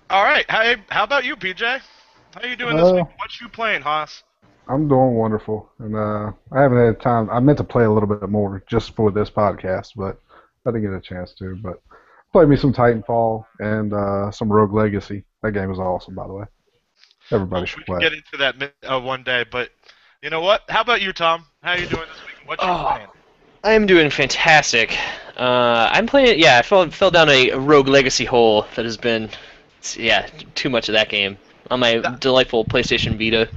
All right. Hey, how about you, PJ? How you doing this Uh, week? What you playing, Haas? I'm doing wonderful, and I haven't had time. I meant to play a little bit more just for this podcast, but I didn't get a chance to. But played me some Titanfall and some Rogue Legacy. That game is awesome, by the way. Everybody Well, should we can play it. get into that one day, but you know what? How about you, Tom? How you doing this week? What you Oh, playing? I'm doing fantastic. I'm playing. Yeah, I fell down a Rogue Legacy hole that has been, yeah, too much of that game on my That, delightful PlayStation Vita.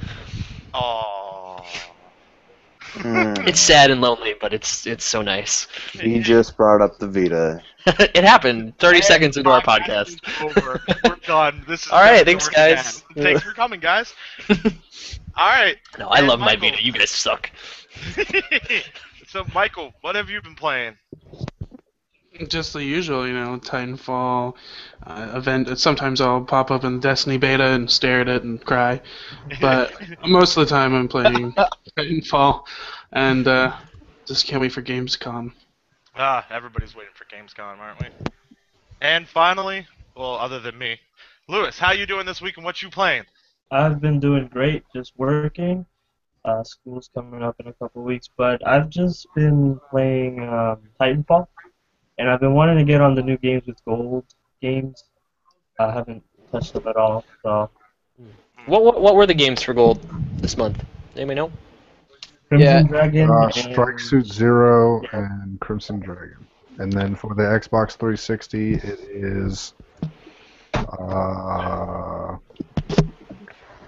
oh. It's Hmm. sad and lonely, but it's so nice. He just brought up the Vita. It happened 30 And seconds into our podcast podcast. is over. We're done. This is All never right, going thanks to work again. guys. Thanks for coming, guys. All right. No, I And love my Michael. Vita. You guys suck. So, Michael, what have you been playing? Just the usual, Titanfall event. Sometimes I'll pop up in Destiny beta and stare at it and cry, but most of the time I'm playing Titanfall, and just can't wait for Gamescom. Everybody's waiting for Gamescom, aren't we? And finally, well, other than me, Lewis, how you doing this week and what you playing? I've been doing great, just working. School's coming up in a couple weeks, but I've just been playing Titanfall, and I've been wanting to get on the new Games with Gold games. I haven't touched them at all, so What were the games for gold this month? Anybody know? Crimson Dragon Strike and Suit Zero yeah, and Crimson Dragon, and then for the Xbox 360, it is.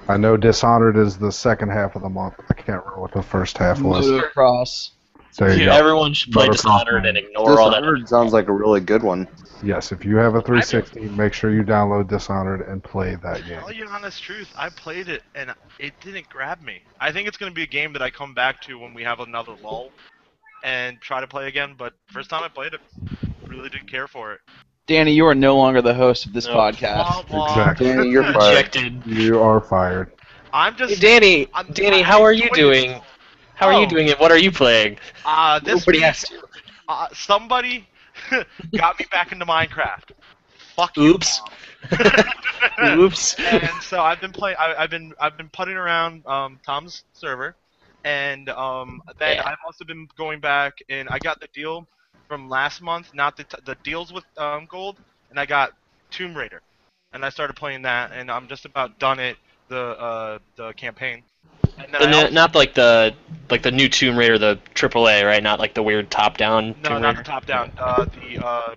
I know Dishonored is the second half of the month. I can't remember what the first half was. Motocross. There you Yeah. go. Everyone should play Motocross Dishonored and Man. ignore all that. Dishonored sounds like a really good one. Yes, if you have a 360, make sure you download Dishonored and play that game. Tell you the honest truth, I played it and it didn't grab me. I think it's going to be a game that I come back to when we have another lull and try to play again, but first time I played it, really didn't care for it. Danny, you are no longer the host of this No. podcast. Exactly. Danny, you're fired. Rejected. You are fired. I'm Hey, just Danny, I'm- Danny, I how are you enjoyed it. doing? How are Oh. you doing and what are you playing? This Nobody week, asked you. somebody got me back into Minecraft. Fuck Oops. you. Oops. And so I've been playing. I've been putting around Tom's server, and then Yeah. I've also been going back and I got the deal from last month, not the deals with gold, and I got Tomb Raider, and I started playing that, and I'm just about done it the campaign. And then I also, Not like the new Tomb Raider, the AAA, right? Not like the weird top-down no, Tomb not the Raider. top down.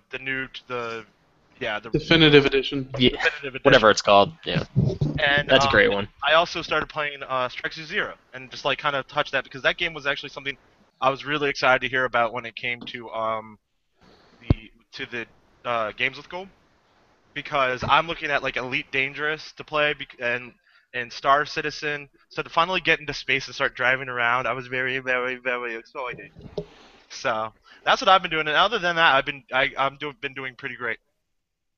The new the yeah the Definitive edition. Yeah, definitive edition. whatever it's called. Yeah, And that's a great one. I also started playing Strike Zero and just like kind of touched that because that game was actually something I was really excited to hear about when it came to the games with gold because I'm looking at like Elite Dangerous to play and Star Citizen. So to finally get into space and start driving around, I was very very very excited. So that's what I've been doing. And other than that, been doing pretty great.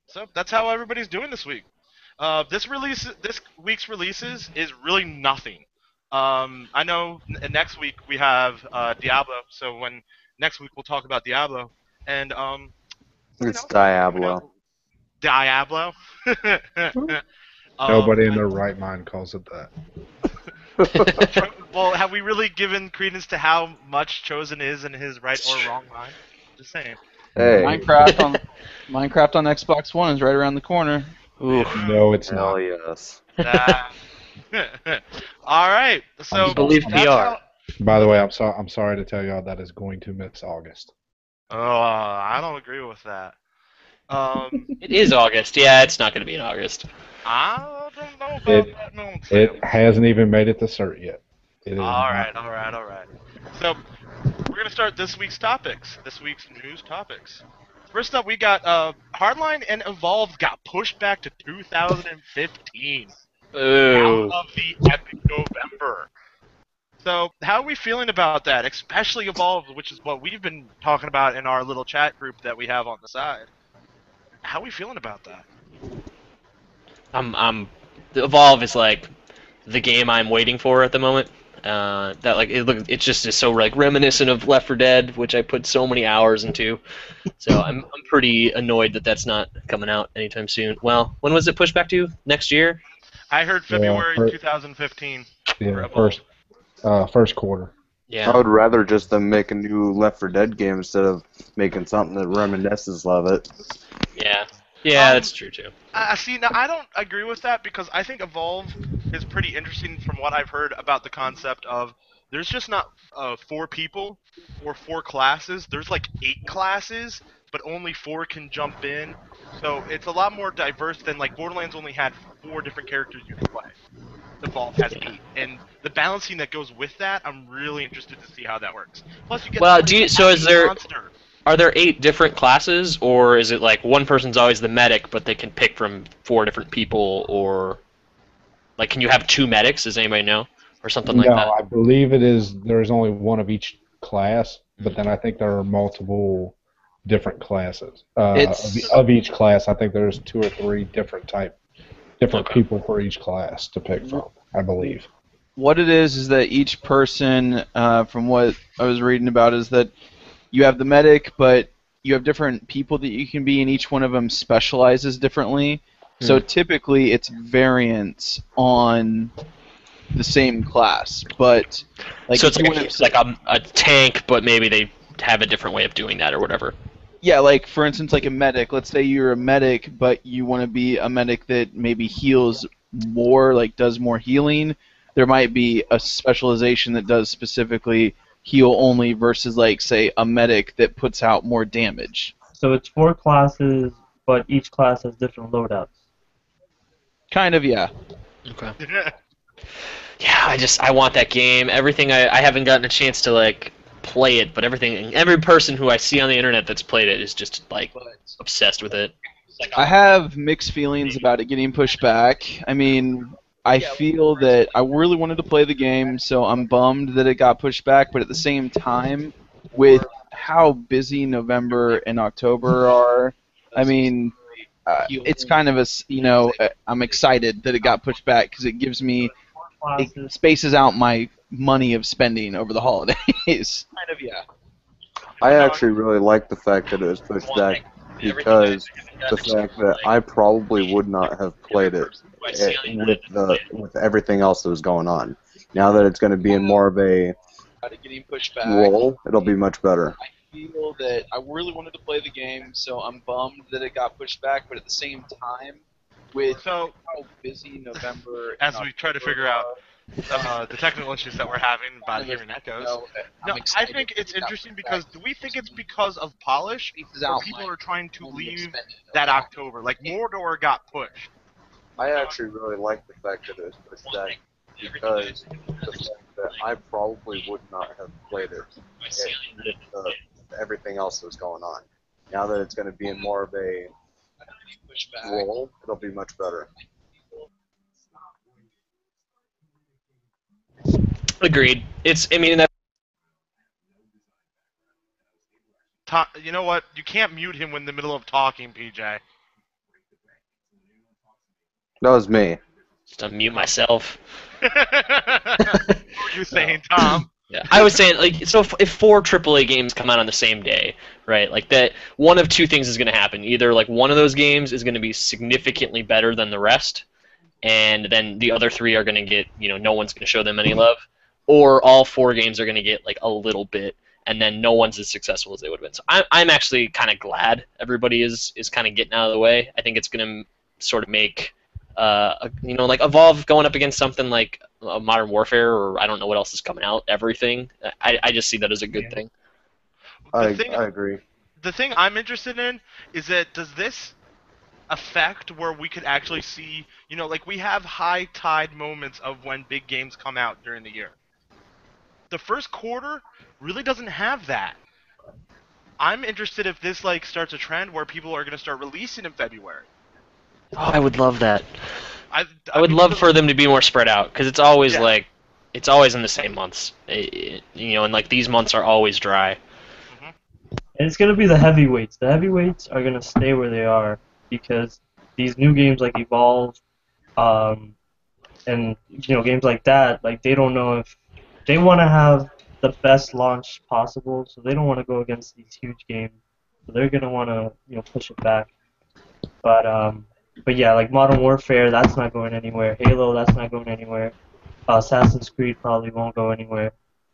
So that's how everybody's doing this week. This week's releases is really nothing. I know next week we have Diablo, so when next week we'll talk about Diablo, and It's you Diablo. know, Diablo. Nobody in I- their right mind calls it that. well, have we really given credence to how much Chosen is in his right or wrong mind? Just saying. Hey, Minecraft on Xbox One is right around the corner. Ooh. No, it's hell not. yes. That- All right. So Believe that's PR. how- By the way, I'm sorry to tell y'all that is going to miss August. Oh, I don't agree with that. It is August. Yeah, it's not going to be in August. I don't know about It- that nonsense. It hasn't even made it to CERT yet. It is All not- right. So we're gonna start this week's topics. This week's news topics. First up, we got Hardline and Evolved got pushed back to 2015 Ooh. out of the Epic November. So how are we feeling about that? Especially Evolved, which is what we've been talking about in our little chat group that we have on the side. How are we feeling about that? The Evolve is like the game I'm waiting for at the moment. that like it just is so like reminiscent of Left 4 Dead, which I put so many hours into. So I'm pretty annoyed that that's not coming out anytime soon. Well, when was it pushed back to? Next year? I heard Yeah, February for- 2015. Yeah, Evolve. first quarter. Yeah. I would rather just them make a new Left 4 Dead game instead of making something that reminisces of it. Yeah. Yeah, that's true too. See, now I don't agree with that because I think Evolve is pretty interesting from what I've heard about the concept of there's just not 4 people or 4 classes. There's like 8 classes, but only 4 can jump in. So it's a lot more diverse than like Borderlands only had 4 different characters you could play. Evolve has 8, and the balancing that goes with that, I'm really interested to see how that works. Plus, you get Well, somebody like so is Happy there- Monster. Are there 8 different classes, or is it like one person's always the medic, but they can pick from 4 different people, or like can you have 2 medics? Does anybody know, or something like No, that? I believe it is. There's only one of each class, but then I think there are multiple different classes. Of each class, I think there's 2 or 3 different Okay. people for each class to pick from. I believe. What it is that each person, from what I was reading about, is that you have the medic, but you have different people that you can be, and each one of them specializes differently. So typically, it's variants on the same class, but like So it's if you like, went- it's like a tank, but maybe they have a different way of doing that or whatever. yeah, like for instance, like a medic. Let's say you're a medic, but you want to be a medic that maybe heals more, like does more healing. There might be a specialization that does specifically heal only versus like say a medic that puts out more damage. So it's 4 classes, but each class has different loadouts. Kind of, yeah. Okay. Yeah, I want that game. Everything I haven't gotten a chance to like play it, but every person who I see on the internet that's played it is just like obsessed with it. I have mixed feelings about it getting pushed back. I mean, I feel that I really wanted to play the game, so I'm bummed that it got pushed back, but at the same time, with how busy November and October are, I mean, it's kind of I'm excited that it got pushed back because it gives me, it spaces out my money of spending over the holidays. Kind of, yeah. I actually really like the fact that it was pushed back because the fact that I probably would not have played it with everything else that was going on. Now that it's going to be in more of a Getting pushed back. role, it'll be much better. I feel that I really wanted to play the game, so I'm bummed that it got pushed back. But at the same time, with So, how busy November, as we try to figure out the technical issues that we're having by hearing echoes. No, I think it's interesting because do we think it's because of polish, or people are trying to leave that October? Like Mordor got pushed. I actually really like the fact that it was pushed back because the fact that I probably would not have played it with everything else that was going on. Now that it's going to be in more of a role, it'll be much better. Agreed. I mean, that. You know what? You can't mute him in the middle of talking, PJ. That was me. Just unmute myself. What were you saying, Tom? Yeah, I was saying, like, so if 4 AAA games come out on the same day, right, like that, one of 2 things is going to happen. Either, like, one of those games is going to be significantly better than the rest, and then the other 3 are going to get, no one's going to show them any love, or all 4 games are going to get, like, a little bit, and then no one's as successful as they would have been. So I'm actually kind of glad everybody is kind of getting out of the way. I think it's going to sort of make, like Evolve going up against something like Modern Warfare, or I don't know what else is coming out, everything. I just see that as a good thing. I agree. The thing I'm interested in is that does this affect where we could actually see, like we have high tide moments of when big games come out during the year. The first quarter really doesn't have that. I'm interested if this like starts a trend where people are going to start releasing in February. Oh, I would love that. I would mean, love for them to be more spread out, because it's always it's always in the same months. And like these months are always dry. And it's going to be the heavyweights. The heavyweights are going to stay where they are because these new games like Evolve, and games like that, like they don't know if they want to have the best launch possible, so they don't want to go against these huge games. So they're gonna want to push it back. But yeah, like Modern Warfare, that's not going anywhere. Halo, that's not going anywhere. Assassin's Creed probably won't go anywhere.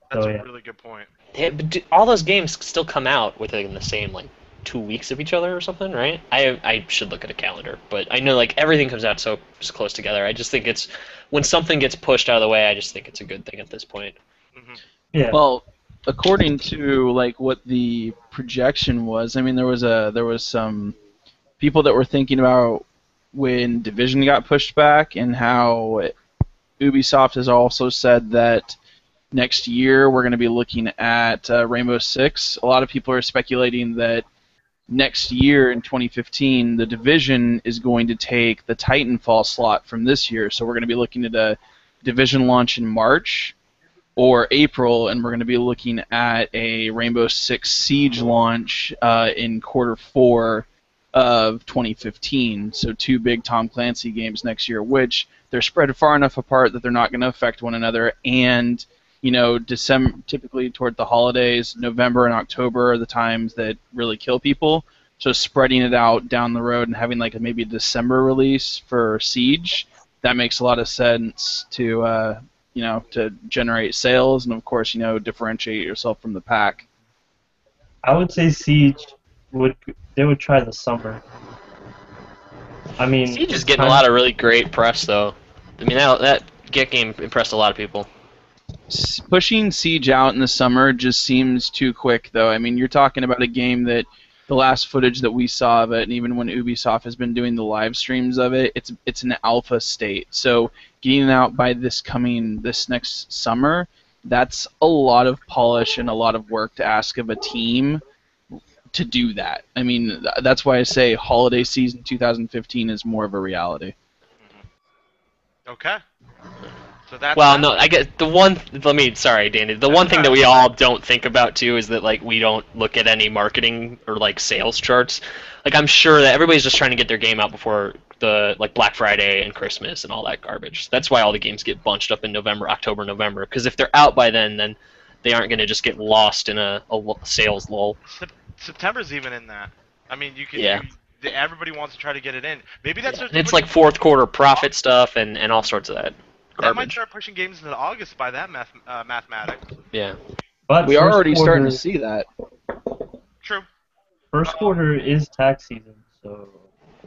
That's So a yeah. really good point. But all those games still come out within the same 2 weeks of each other or something, right? I should look at a calendar, but I know everything comes out so close together. I just think it's when something gets pushed out of the way, I just think it's a good thing at this point. Hmm. Yeah. Well, according to what the projection was, I mean there was some people that were thinking about when Division got pushed back and how Ubisoft has also said that next year we're going to be looking at Rainbow Six. A lot of people are speculating that next year in 2015 the Division is going to take the Titanfall slot from this year, so we're going to be looking at a Division launch in March or April, and we're going to be looking at a Rainbow Six Siege launch in Q4 of 2015. So 2 big Tom Clancy games next year, which they're spread far enough apart that they're not going to affect one another. And December, typically toward the holidays, November and October are the times that really kill people. So spreading it out down the road and having maybe a December release for Siege, that makes a lot of sense to to generate sales and of course differentiate yourself from the pack. I would say Siege would try the summer. I mean, Siege is getting a lot of really great press, though. I mean, that game impressed a lot of people. Pushing Siege out in the summer just seems too quick, though. I mean, you're talking about a game that the last footage that we saw of it, and even when Ubisoft has been doing the live streams of it, it's an alpha state. So getting it out by this next summer, that's a lot of polish and a lot of work to ask of a team to do that. I mean, that's why I say holiday season 2015 is more of a reality. Okay. So that's Well, no, I guess sorry, Danny. The one thing that we all don't think about too is that we don't look at any marketing or sales charts. I'm sure that everybody's just trying to get their game out before the Black Friday and Christmas and all that garbage. That's why all the games get bunched up in October, November. Because if they're out by then they aren't going to just get lost in a sales lull. September's even in that. I mean, you can. Yeah. Everybody wants to try to get it in. Maybe that's. And it's fourth quarter profit stuff and all sorts of that. That might start pushing games into August by that mathematics. Yeah. But we are already quarter, starting to see that. True. First quarter is tax season, so.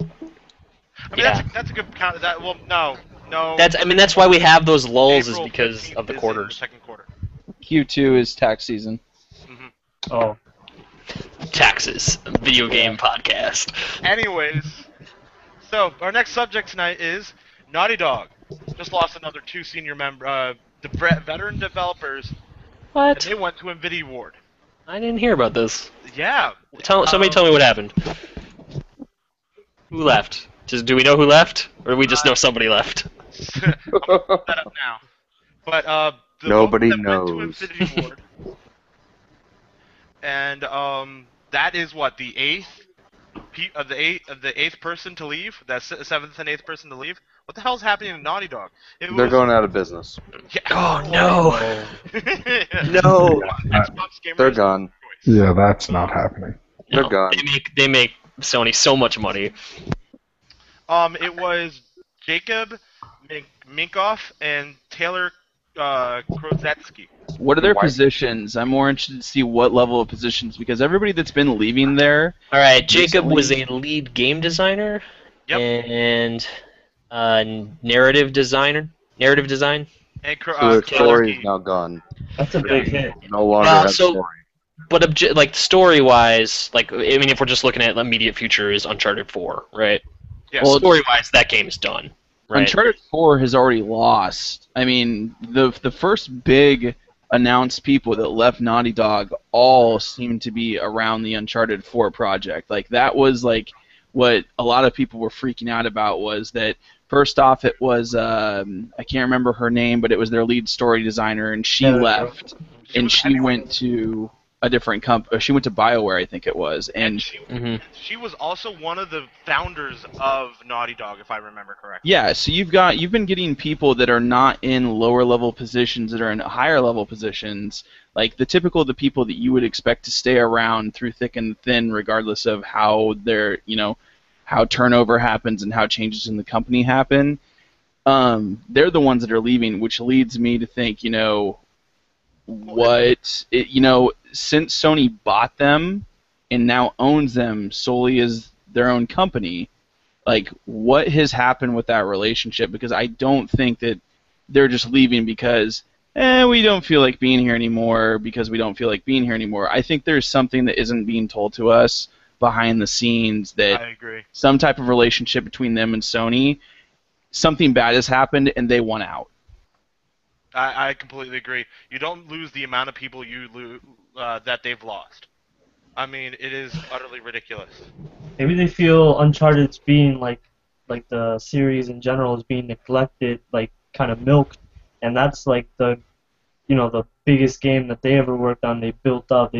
I mean, that's a good count. No. That's why we have those lulls April is because 15th of the is quarters. The second quarter. Q2 is tax season. Hmm. Oh. Taxes, video game podcast. Anyways, so our next subject tonight is Naughty Dog. Just lost another 2 senior veteran developers. What? And they went to Nvidia Award. I didn't hear about this. Yeah. Somebody tell me what happened. Who left? Do we know who left, or do we just know somebody left? I'm gonna put that up now. But the Nobody folks that knows. went to Nvidia Award, and that is what the eighth person to leave. That's 7th and 8th person to leave. What the hell's happening in Naughty Dog? They're going out of business. Yeah. Oh no! No. Yeah, Xbox gamers They're gone. choice. yeah, that's not happening. They're No, gone. They make Sony so much money. It was Jacob Minkoff and Taylor Krozetsky. What are their Why- positions? I'm more interested to see what level of positions, because everybody that's been leaving there. All right, Jacob was Recently- a lead game designer Yep. and narrative design. And So the story is Krozetsky. now gone. That's a big hit. No longer Well, has so- story. But story-wise, I mean, if we're just looking at immediate future, is Uncharted 4, right? Yeah. Well, Story-wise, that game's done. Right? Uncharted 4 has already lost. I mean, the first big announced people that left Naughty Dog all seemed to be around the Uncharted 4 project. That was what a lot of people were freaking out about, was that first off it was I can't remember her name, but it was their lead story designer, and she Taylor left and she Anyone. went to a different she went to BioWare, I think it was, and she was also one of the founders of Naughty Dog, if I remember correctly. yeah. So you've been getting people that are not in lower level positions that are in higher level positions, like the people that you would expect to stay around through thick and thin, regardless of how how turnover happens and how changes in the company happen. They're the ones that are leaving, which leads me to think, since Sony bought them and now owns them solely as their own company, like, what has happened with that relationship? Because I don't think that they're just leaving because, we don't feel like being here anymore, because we don't feel like being here anymore. I think there's something that isn't being told to us behind the scenes, that I agree. some type of relationship between them and Sony, something bad has happened and they want out. I completely agree. You don't lose the amount of people that they've lost. I mean, it is utterly ridiculous. Maybe they feel Uncharted's being like the series in general is being neglected, like kind of milked, and that's like the biggest game that they ever worked on. They built up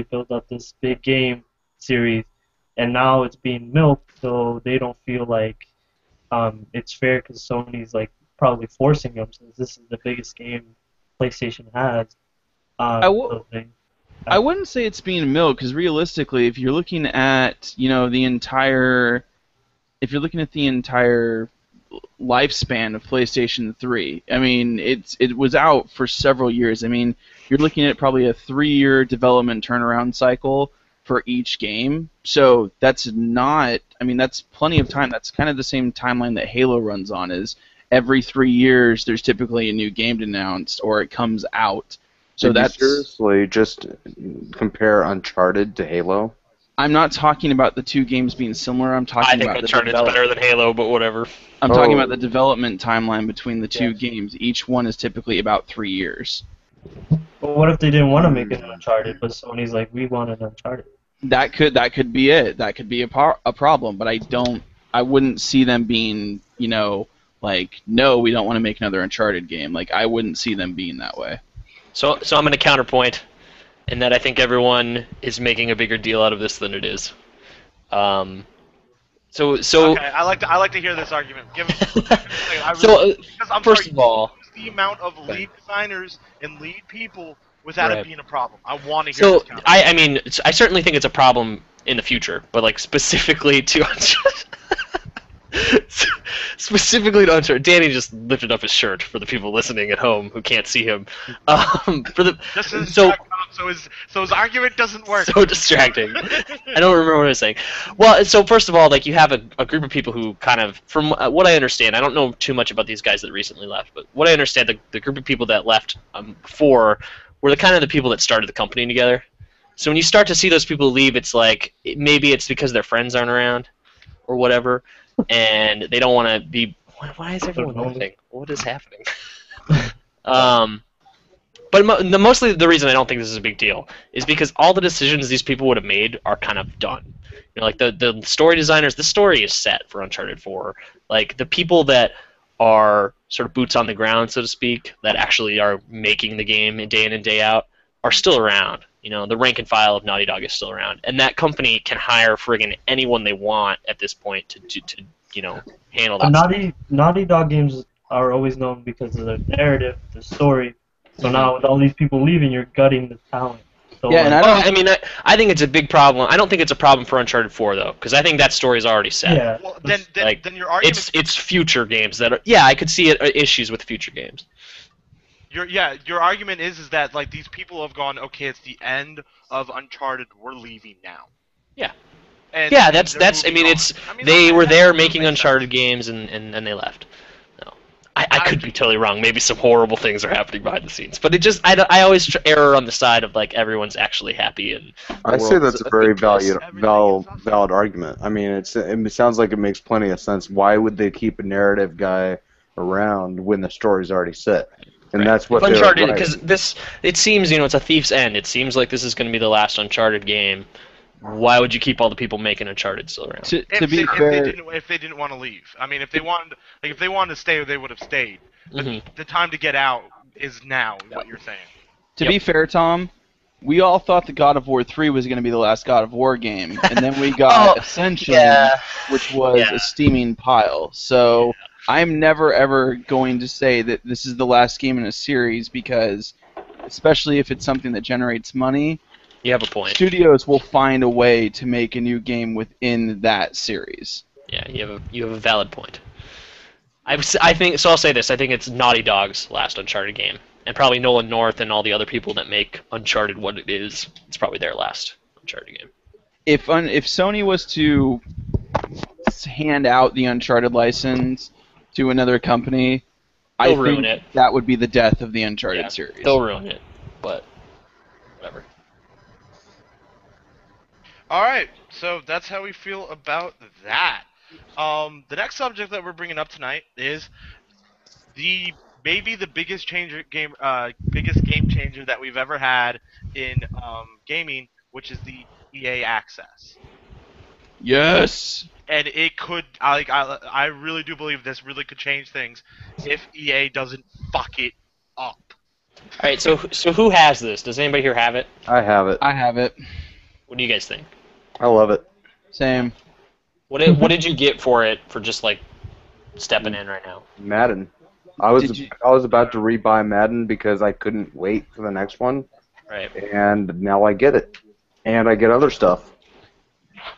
this big game series, and now it's being milked, so they don't feel like it's fair because Sony's like probably forcing them since this is the biggest game PlayStation has. I wouldn't say it's being milked, because realistically, if you're looking at the entire lifespan of PlayStation 3, I mean, it was out for several years. I mean, you're looking at probably a 3-year development turnaround cycle for each game. So that's plenty of time. That's kind of the same timeline that Halo runs on, is every 3 years there's typically a new game announced or it comes out. So Did you seriously just compare Uncharted to Halo? I'm not talking about the two games being similar. I'm talking about Uncharted's better than Halo, but whatever. I'm talking about the development timeline between the two games. Each one is typically about 3 years. But what if they didn't want to make an Uncharted, but Sony's like, we want an Uncharted? That could be it. That could be a problem. But I wouldn't see them being, like, no, we don't want to make another Uncharted game. Like, I wouldn't see them being that way. So I'm going to counterpoint in that I think everyone is making a bigger deal out of this than it is. Okay, I like to hear this argument. First of all, the amount of lead designers and lead people without it being a problem. I want to hear this counter. I certainly think it's a problem in the future, but like specifically to Uncharted. Danny just lifted up his shirt for the people listening at home who can't see him. So his argument doesn't work. So distracting. I don't remember what I was saying. Well, so first of all, like, you have a group of people who kind of, from what I understand, I don't know too much about these guys that recently left, but what I understand, the group of people that left before were the kind of the people that started the company together. So when you start to see those people leave, it's like maybe it's because their friends aren't around or whatever, and they don't want to be. Why is everyone laughing? What is happening? But mostly the reason I don't think this is a big deal is because all the decisions these people would have made are kind of done. Like the story designers, the story is set for Uncharted 4. Like, the people that are sort of boots on the ground, so to speak, that actually are making the game day in and day out, are still around. The rank and file of Naughty Dog is still around, and that company can hire friggin' anyone they want at this point to handle that. Naughty Dog games are always known because of the narrative, the story. So now with all these people leaving, you're gutting the talent. So yeah, and I think it's a big problem. I don't think it's a problem for Uncharted 4 though, because I think that story's already set. Yeah. Well, then your argument. It's future games that are. Yeah, I could see issues with future games. Your argument is that, like, these people have gone, okay, it's the end of Uncharted, we're leaving now. Yeah. And yeah, that's. I mean, they were there making Uncharted sense. games, and then they left. No, I could be totally wrong. Maybe some horrible things are happening behind the scenes, but I always err on the side of, like, everyone's actually happy and. I say that's a very valid argument. I mean, it sounds like it makes plenty of sense. Why would they keep a narrative guy around when the story's already set? And that's what Uncharted, because it seems, it's a thief's end. It seems like this is going to be the last Uncharted game. Why would you keep all the people making Uncharted still around? To be fair, if they didn't want to leave, I mean, if they wanted to stay, they would have stayed. But the time to get out is now. What you're saying? To be fair, Tom, we all thought the God of War 3 was going to be the last God of War game, and then we got Ascension, which was a steaming pile. So I'm never ever going to say that this is the last game in a series because, especially if it's something that generates money, You have a point. studios will find a way to make a new game within that series. Yeah, you have a valid point. I think so. I'll say this: I think it's Naughty Dog's last Uncharted game, and probably Nolan North and all the other people that make Uncharted what it is. It's probably their last Uncharted game. If Sony was to hand out the Uncharted license to another company, I They'll ruin think it. that would be the death of the Uncharted series. They'll ruin it, but whatever. All right, so that's how we feel about that. The next subject that we're bringing up tonight is maybe the biggest biggest game changer that we've ever had in gaming, which is the EA Access. Yes. And it could, I really do believe this really could change things if EA doesn't fuck it up. All right, so who has this? Does anybody here have it? I have it. I have it. What do you guys think? I love it. Same. What did you get for it for just like stepping in right now? Madden. I was about to rebuy Madden because I couldn't wait for the next one, Right. and now I get it, and I get other stuff.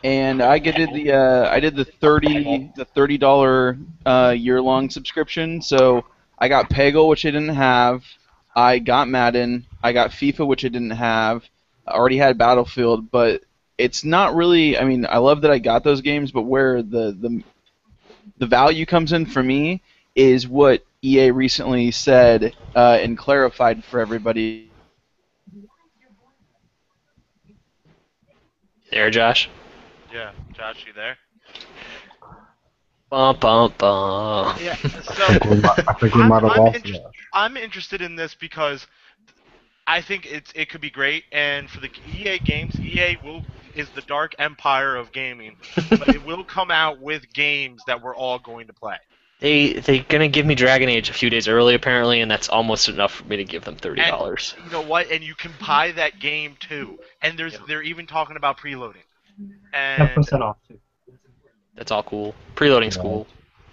And I did the $30 year-long subscription. So I got Peggle, which I didn't have. I got Madden. I got FIFA, which I didn't have. I already had Battlefield, but it's not really. I mean, I love that I got those games, but where the value comes in for me is what EA recently said and clarified for everybody. There, Josh. Yeah, Josh, you there? Bum bum bum. Yeah. I think we might have lost that. I'm interested in this because I think it could be great, and for the EA games, EA is the dark empire of gaming, but it will come out with games that we're all going to play. They're gonna give me Dragon Age a few days early apparently, and that's almost enough for me to give them $30. And you know what? And you can buy that game too. And they're even talking about preloading. And 10% off too. That's all cool. Preloading's cool.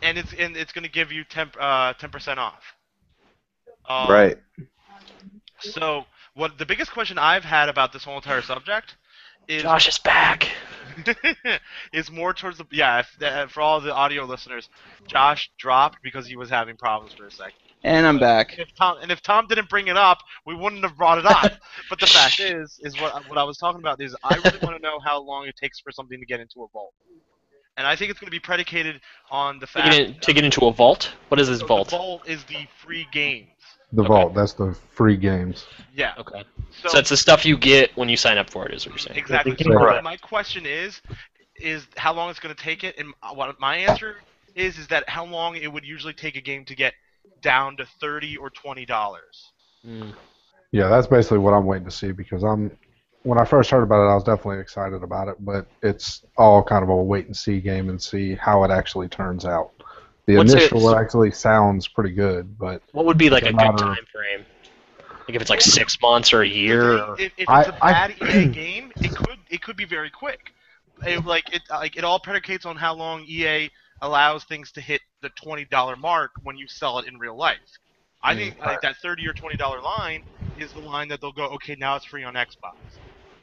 and it's going to give you 10% off. Right. So what the biggest question I've had about this whole entire subject is Josh is back. is more towards the for all the audio listeners, Josh dropped because he was having problems for a second. And I'm back. If Tom didn't bring it up, we wouldn't have brought it up. But the fact is what I was talking about is I really want to know how long it takes for something to get into a vault. And I think it's going to be predicated on the fact To get into a vault? What is this so vault? The vault is the free games. The Vault, that's the free games. Yeah. Okay. So it's the stuff you get when you sign up for it, is what you're saying. Exactly. Correct. So my question is how long it's going to take it, and what my answer is that how long it would usually take a game to get down to $30 or $20. Yeah, that's basically what I'm waiting to see because when I first heard about it, I was definitely excited about it, but it's all kind of a wait and see game and see how it actually turns out. The initial actually sounds pretty good, but what would be like a it's a good matter of- time frame? Like if it's like 6 months or a year? Or... If it's a bad EA game, it could be very quick. It all predicates on how long EA allows things to hit the $20 mark when you sell it in real life. I think like that $30 or $20 line is the line that they'll go, okay, now it's free on Xbox.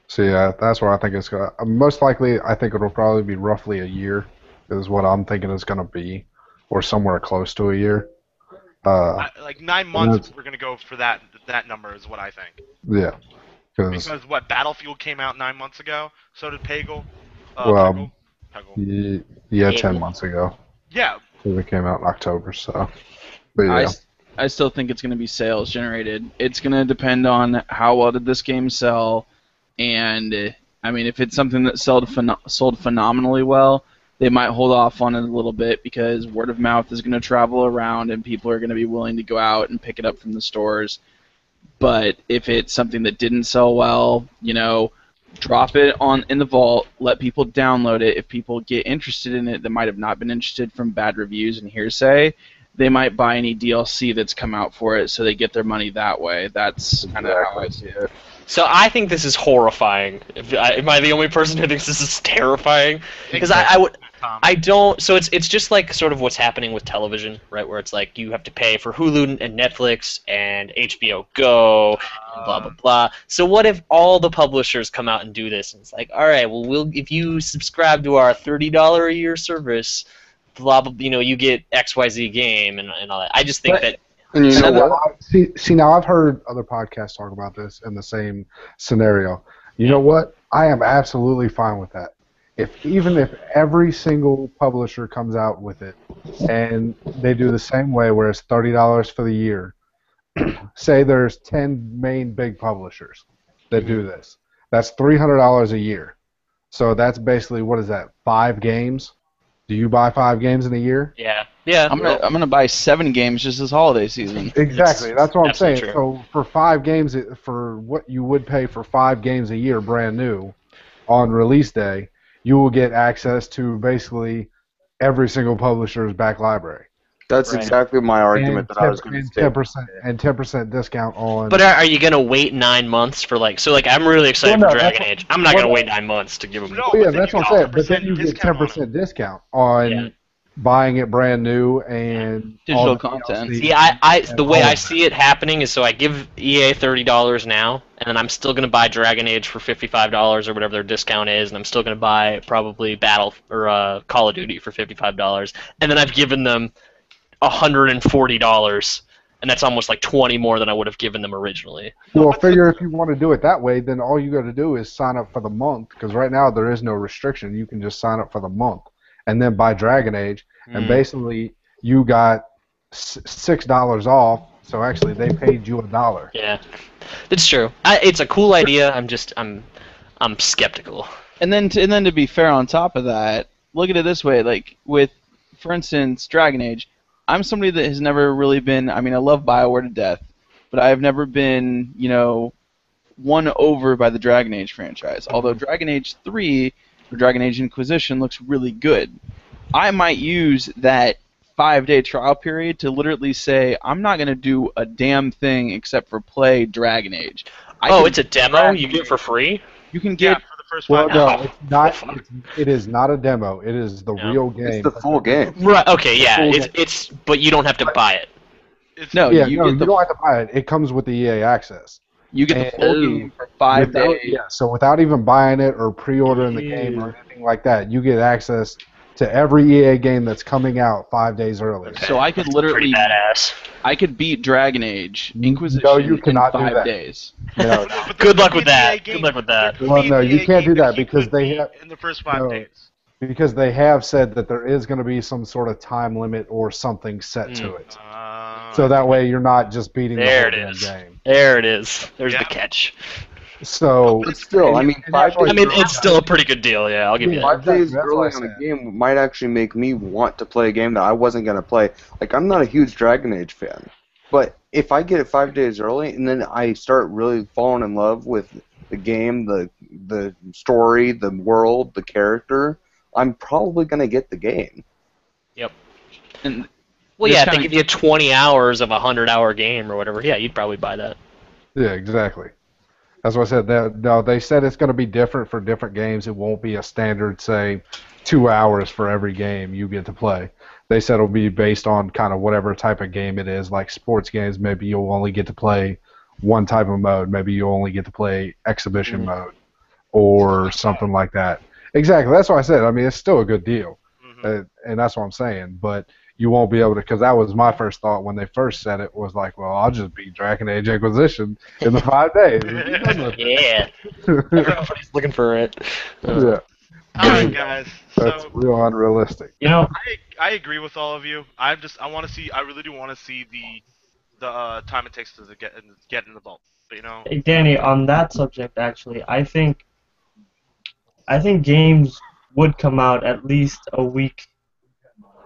So yeah, that's where I think it's going to... Most likely, I think it'll probably be roughly a year is what I'm thinking it's going to be, or somewhere close to a year. Like 9 months, we're going to go for that number is what I think. Yeah. Because what, Battlefield came out 9 months ago? So did Peggle. Peggle. Yeah, 10 months ago. Yeah. So it came out in October, so... But yeah. I still think it's going to be sales generated. It's going to depend on how well did this game sell, and I mean if it's something that sold phenomenally well, they might hold off on it a little bit because word of mouth is going to travel around and people are going to be willing to go out and pick it up from the stores. But if it's something that didn't sell well, drop it in the vault, let people download it. If people get interested in it that might have not been interested from bad reviews and hearsay, they might buy any DLC that's come out for it so they get their money that way. That's kind of how I see it. So I think this is horrifying. Am I the only person who thinks this is terrifying? Because I don't. So it's just like sort of what's happening with television, right? Where it's like you have to pay for Hulu and Netflix and HBO Go and blah blah blah. So what if all the publishers come out and do this? And it's like, all right, well, if you subscribe to our $30 a year service, blah blah, you get XYZ game and all that. I just think that. And you know what? See, now I've heard other podcasts talk about this in the same scenario. You know what? I am absolutely fine with that. Even if every single publisher comes out with it, and they do the same way, where it's $30 for the year. Say there's 10 main big publishers that do this. That's $300 a year. So that's basically, what is that? 5 games? Do you buy 5 games in a year? Yeah. I'm gonna buy 7 games just this holiday season. Exactly. That's what I'm saying. True. So for 5 games, for what you would pay for 5 games a year, brand new, on release day, you will get access to basically every single publisher's back library. That's exactly my argument that I was going to say. 10% discount on. But are you gonna wait 9 months for I'm really excited for Dragon Age. I'm not gonna wait 9 months to give them. No, Yeah, that's what I'm saying. But then you get 10% discount on buying it brand new and digital content. See, the way I see it happening is, so I give EA $30 now, and then I'm still gonna buy Dragon Age for $55 or whatever their discount is, and I'm still gonna buy probably Call of Duty for $55, and then I've given them $140, and that's almost like 20 more than I would have given them originally. Well, figure if you want to do it that way, then all you got to do is sign up for the month, because right now there is no restriction. You can just sign up for the month and then buy Dragon Age, and basically you got $6 off. So actually, they paid you $1. Yeah, it's true. It's a cool idea. I'm skeptical. And then to be fair, on top of that, look at it this way: like with, for instance, Dragon Age. I'm somebody that has never really been. I mean, I love BioWare to death, but I've never been, won over by the Dragon Age franchise. Although Dragon Age 3 or Dragon Age Inquisition looks really good, I might use that 5-day trial period to literally say I'm not going to do a damn thing except for play Dragon Age. It's a demo? You get it for free? You can get. For the first 5 Well, no, it's not. It is not a demo. It is the real game. It's the full game. Right. Okay. Yeah. It's but you don't have to buy it. You don't have to buy it. It comes with the EA access. You get the full game for 5 days. Yeah. So without even buying it or pre-ordering the game or anything like that, you get access to every EA game that's coming out 5 days early. Okay. So I could literally. Badass. I could beat Dragon Age Inquisition No, you cannot in do 5 that. days. No. Good luck with that. Good luck with that. Well, no, you can't do that because they have in the first 5 days. Because they have said that there is going to be some sort of time limit or something set to it. So that way you're not just beating the whole damn game. There it is. There's the catch. So, But still, I mean, 5 days. I mean, it's still a pretty good deal. Yeah, I'll give you that. 5 days That's early what I on a said. game might actually make me want to play a game that I wasn't going to play. Like, I'm not a huge Dragon Age fan, but if I get it 5 days early and then I start really falling in love with the game, the story, the world, the character, I'm probably going to get the game. Yep. And Well, this yeah, if they kinda- give you 20 hours of a 100-hour game or whatever, yeah, you'd probably buy that. yeah, exactly. That's what I said. No, they said it's going to be different for different games. It won't be a standard, say, 2 hours for every game you get to play. They said it'll be based on kind of whatever type of game it is. Like sports games, maybe you'll only get to play one type of mode. Maybe you'll only get to play exhibition mode or something like that. Exactly. That's what I said. I mean, it's still a good deal, and that's what I'm saying. But you won't be able to, because that was my first thought when they first said it, was like, well, I'll just beat Dragon Age Inquisition in the 5 days. Yeah. Everybody's looking for it. Yeah, Alright, guys. that's So real unrealistic. You know, I agree with all of you. I really do want to see the time it takes to get in the vault. But hey, Danny, on that subject, actually, I think games would come out at least a week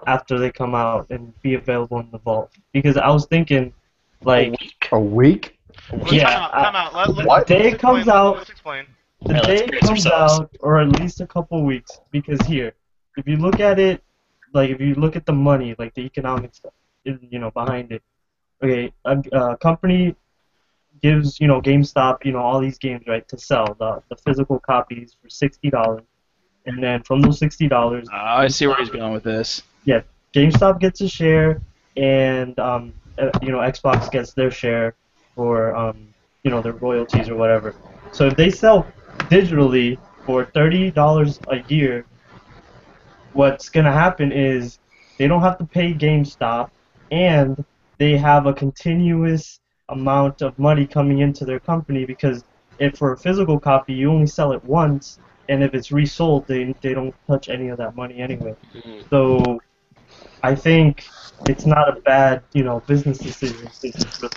after they come out and be available in the vault. Because I was thinking, like, A week? yeah, Time out. What? the day it comes out, Let's explain. the Yeah, let's day it brace comes ourselves. out, or at least a couple weeks. Because here, if you look at it, like, if you look at the money, like the economic stuff, behind it. Okay, a company gives GameStop all these games, right, to sell the physical copies for $60, and then from those $60, I see where he's going with this. yeah, GameStop gets a share, and Xbox gets their share for their royalties or whatever. So if they sell digitally for $30 a year, what's gonna happen is they don't have to pay GameStop, and they have a continuous amount of money coming into their company, because if for a physical copy you only sell it once, and if it's resold, they don't touch any of that money anyway. So I think it's not a bad business decision.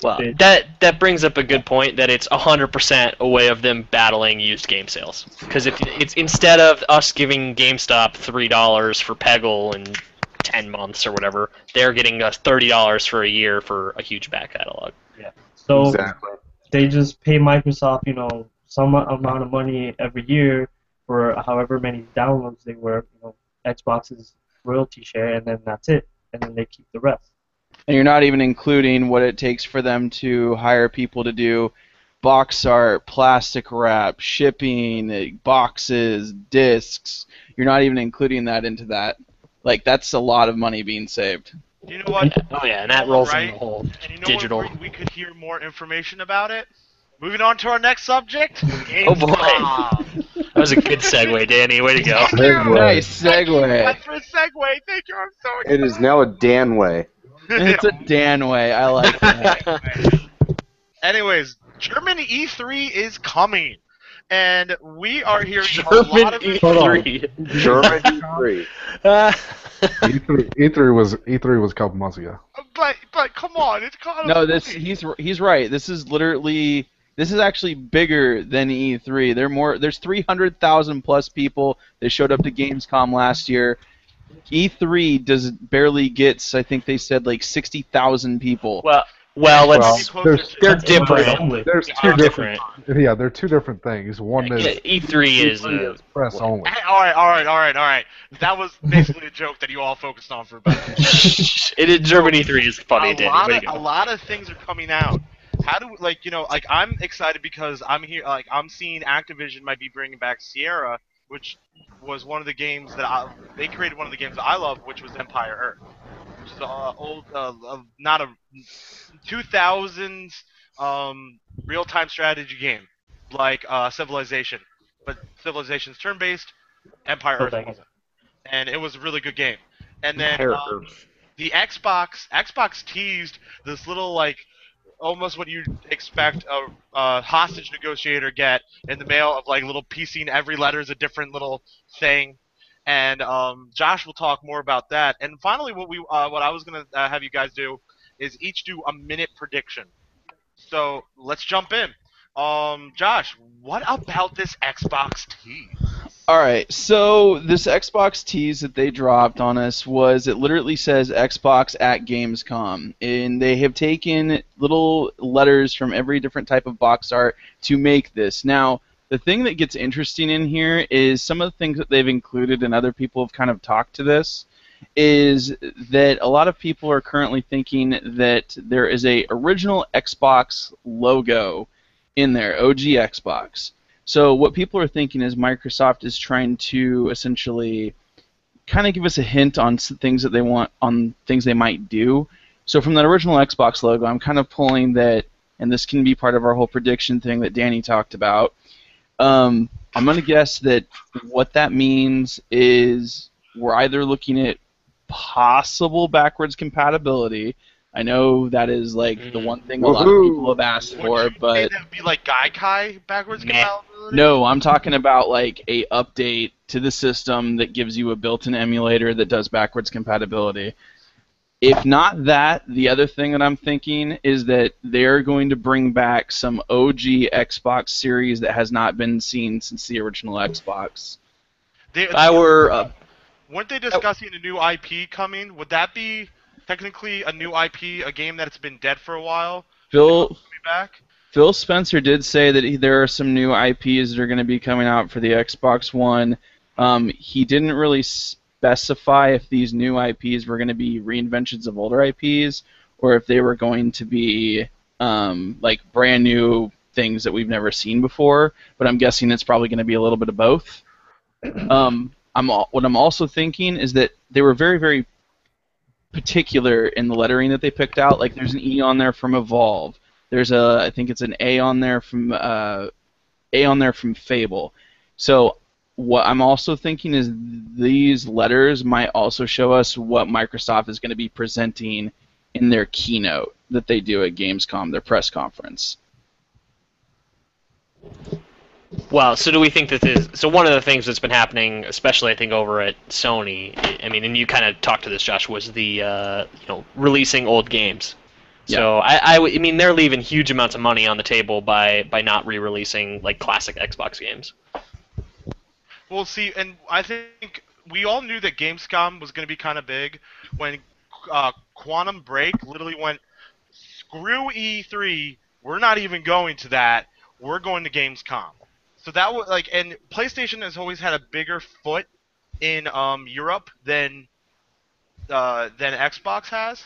Well, that brings up a good point, that it's 100% a way of them battling used game sales. Because if it's instead of us giving GameStop $3 for Peggle in 10 months or whatever, they're getting us $30 for a year for a huge back catalog. Yeah. So Exactly. they just pay Microsoft some amount of money every year for however many downloads they were, Xbox's royalty share, and then that's it, and then they keep the rest. And you're not even including what it takes for them to hire people to do box art, plastic wrap, shipping, boxes, discs. You're not even including that into that. Like, that's a lot of money being saved. You know what? Oh yeah, and that rolls in Right. the whole And you know digital. what? We could hear more information about it. Moving on to our next subject. Oh boy. GameStop. That was a good segue, Danny. Way to go. Segue. Nice segue. That's for a segue. Thank you. I'm so It is now a Dan way. It's a Dan way. I like that. Anyways, German E3 is coming, and we are hearing a lot of E3. German E3. E3 was a couple months ago. But come on, it's kind of No, he's right. This is actually bigger than E3. There's 300,000 plus people that showed up to Gamescom last year. E3 barely gets, I think they said, like 60,000 people. Well, they're That's different. only. There's They're two different. different. Yeah, they're two different things. One is E3 is press only. All right. That was basically a joke that you all focused on for about. it is German E3 is funny, Danny. A lot of things are coming out. How do I'm excited because I'm here. I'm seeing Activision might be bringing back Sierra, which was one of the games that they created. One of the games that I love, which was Empire Earth, which is old, not a 2000s real-time strategy game like Civilization, but Civilization's turn-based. Empire Earth wasn't, and it was a really good game. And then the Xbox teased this little almost what you'd expect a hostage negotiator get in the mail of little piecing every letter is a different little thing. And Josh will talk more about that. And finally, what I was gonna have you guys do is each do a minute prediction. So let's jump in. Josh, what about this Xbox tease? Alright, so this Xbox tease that they dropped on us it literally says Xbox at Gamescom. And they have taken little letters from every different type of box art to make this. Now, the thing that gets interesting in here is some of the things that they've included, and other people have kind of talked to this, is that a lot of people are currently thinking that there is a original Xbox logo in there, OG Xbox. So what people are thinking is Microsoft is trying to essentially kind of give us a hint on things that they want, on things they might do. So from that original Xbox logo, I'm kind of pulling that, and this can be part of our whole prediction thing that Danny talked about. I'm going to guess that what that means is we're either looking at possible backwards compatibility. I know that is the one thing a lot of people have asked for, but that would be like Gaikai backwards compatibility? No, I'm talking about a update to the system that gives you a built-in emulator that does backwards compatibility. If not that, the other thing that I'm thinking is that they're going to bring back some OG Xbox series that has not been seen since the original Xbox. Weren't they discussing a new IP coming? Would that be technically a new IP, a game that's been dead for a while? Phil Spencer did say that there are some new IPs that are going to be coming out for the Xbox One. He didn't really specify if these new IPs were going to be reinventions of older IPs or if they were going to be like brand new things that we've never seen before. But I'm guessing it's probably going to be a little bit of both. What I'm also thinking is that they were very, very particular in the lettering that they picked out. Like there's an E on there from Evolve. There's I think it's an A on there from Fable. So what I'm also thinking is these letters might also show us what Microsoft is going to be presenting in their keynote that they do at Gamescom, their press conference. Well, so do we think that this? So one of the things that's been happening, especially I think over at Sony, I mean, and you kind of talked to this, Josh, was the releasing old games. So I mean, they're leaving huge amounts of money on the table by not re-releasing like classic Xbox games. Well, see, and I think we all knew that Gamescom was going to be kind of big when Quantum Break literally went, screw E3, we're not even going to that, we're going to Gamescom. So that was like, and PlayStation has always had a bigger foot in Europe than Xbox has.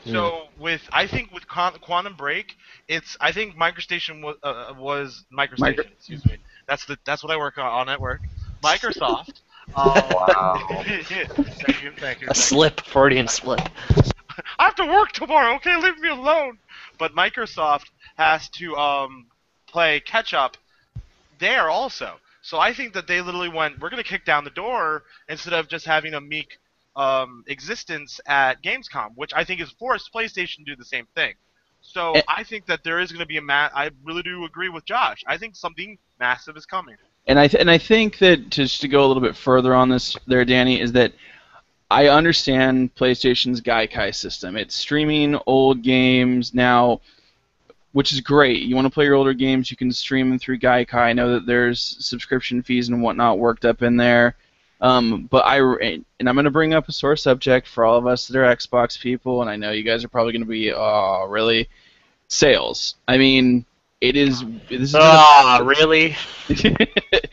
So I think with Quantum Break, I think MicroStation was MicroStation. Excuse me. That's what I work on at work. Microsoft. Wow. Thank you. A slip, Freudian slip. I have to work tomorrow. Okay, leave me alone. But Microsoft has to play catch up there also. So I think that they literally went, we're going to kick down the door instead of just having a meek existence at Gamescom, which I think has forced PlayStation to do the same thing. So I think that there is going to be I really do agree with Josh. I think something massive is coming. And I think that just to go a little bit further on this there, Danny, is that I understand PlayStation's Gaikai system. It's streaming old games now, which is great. You want to play your older games, you can stream them through Gaikai. I know that there's subscription fees and whatnot worked up in there. And I'm going to bring up a sore subject for all of us that are Xbox people, and I know you guys are probably going to be, really? Sales. I mean, this is really?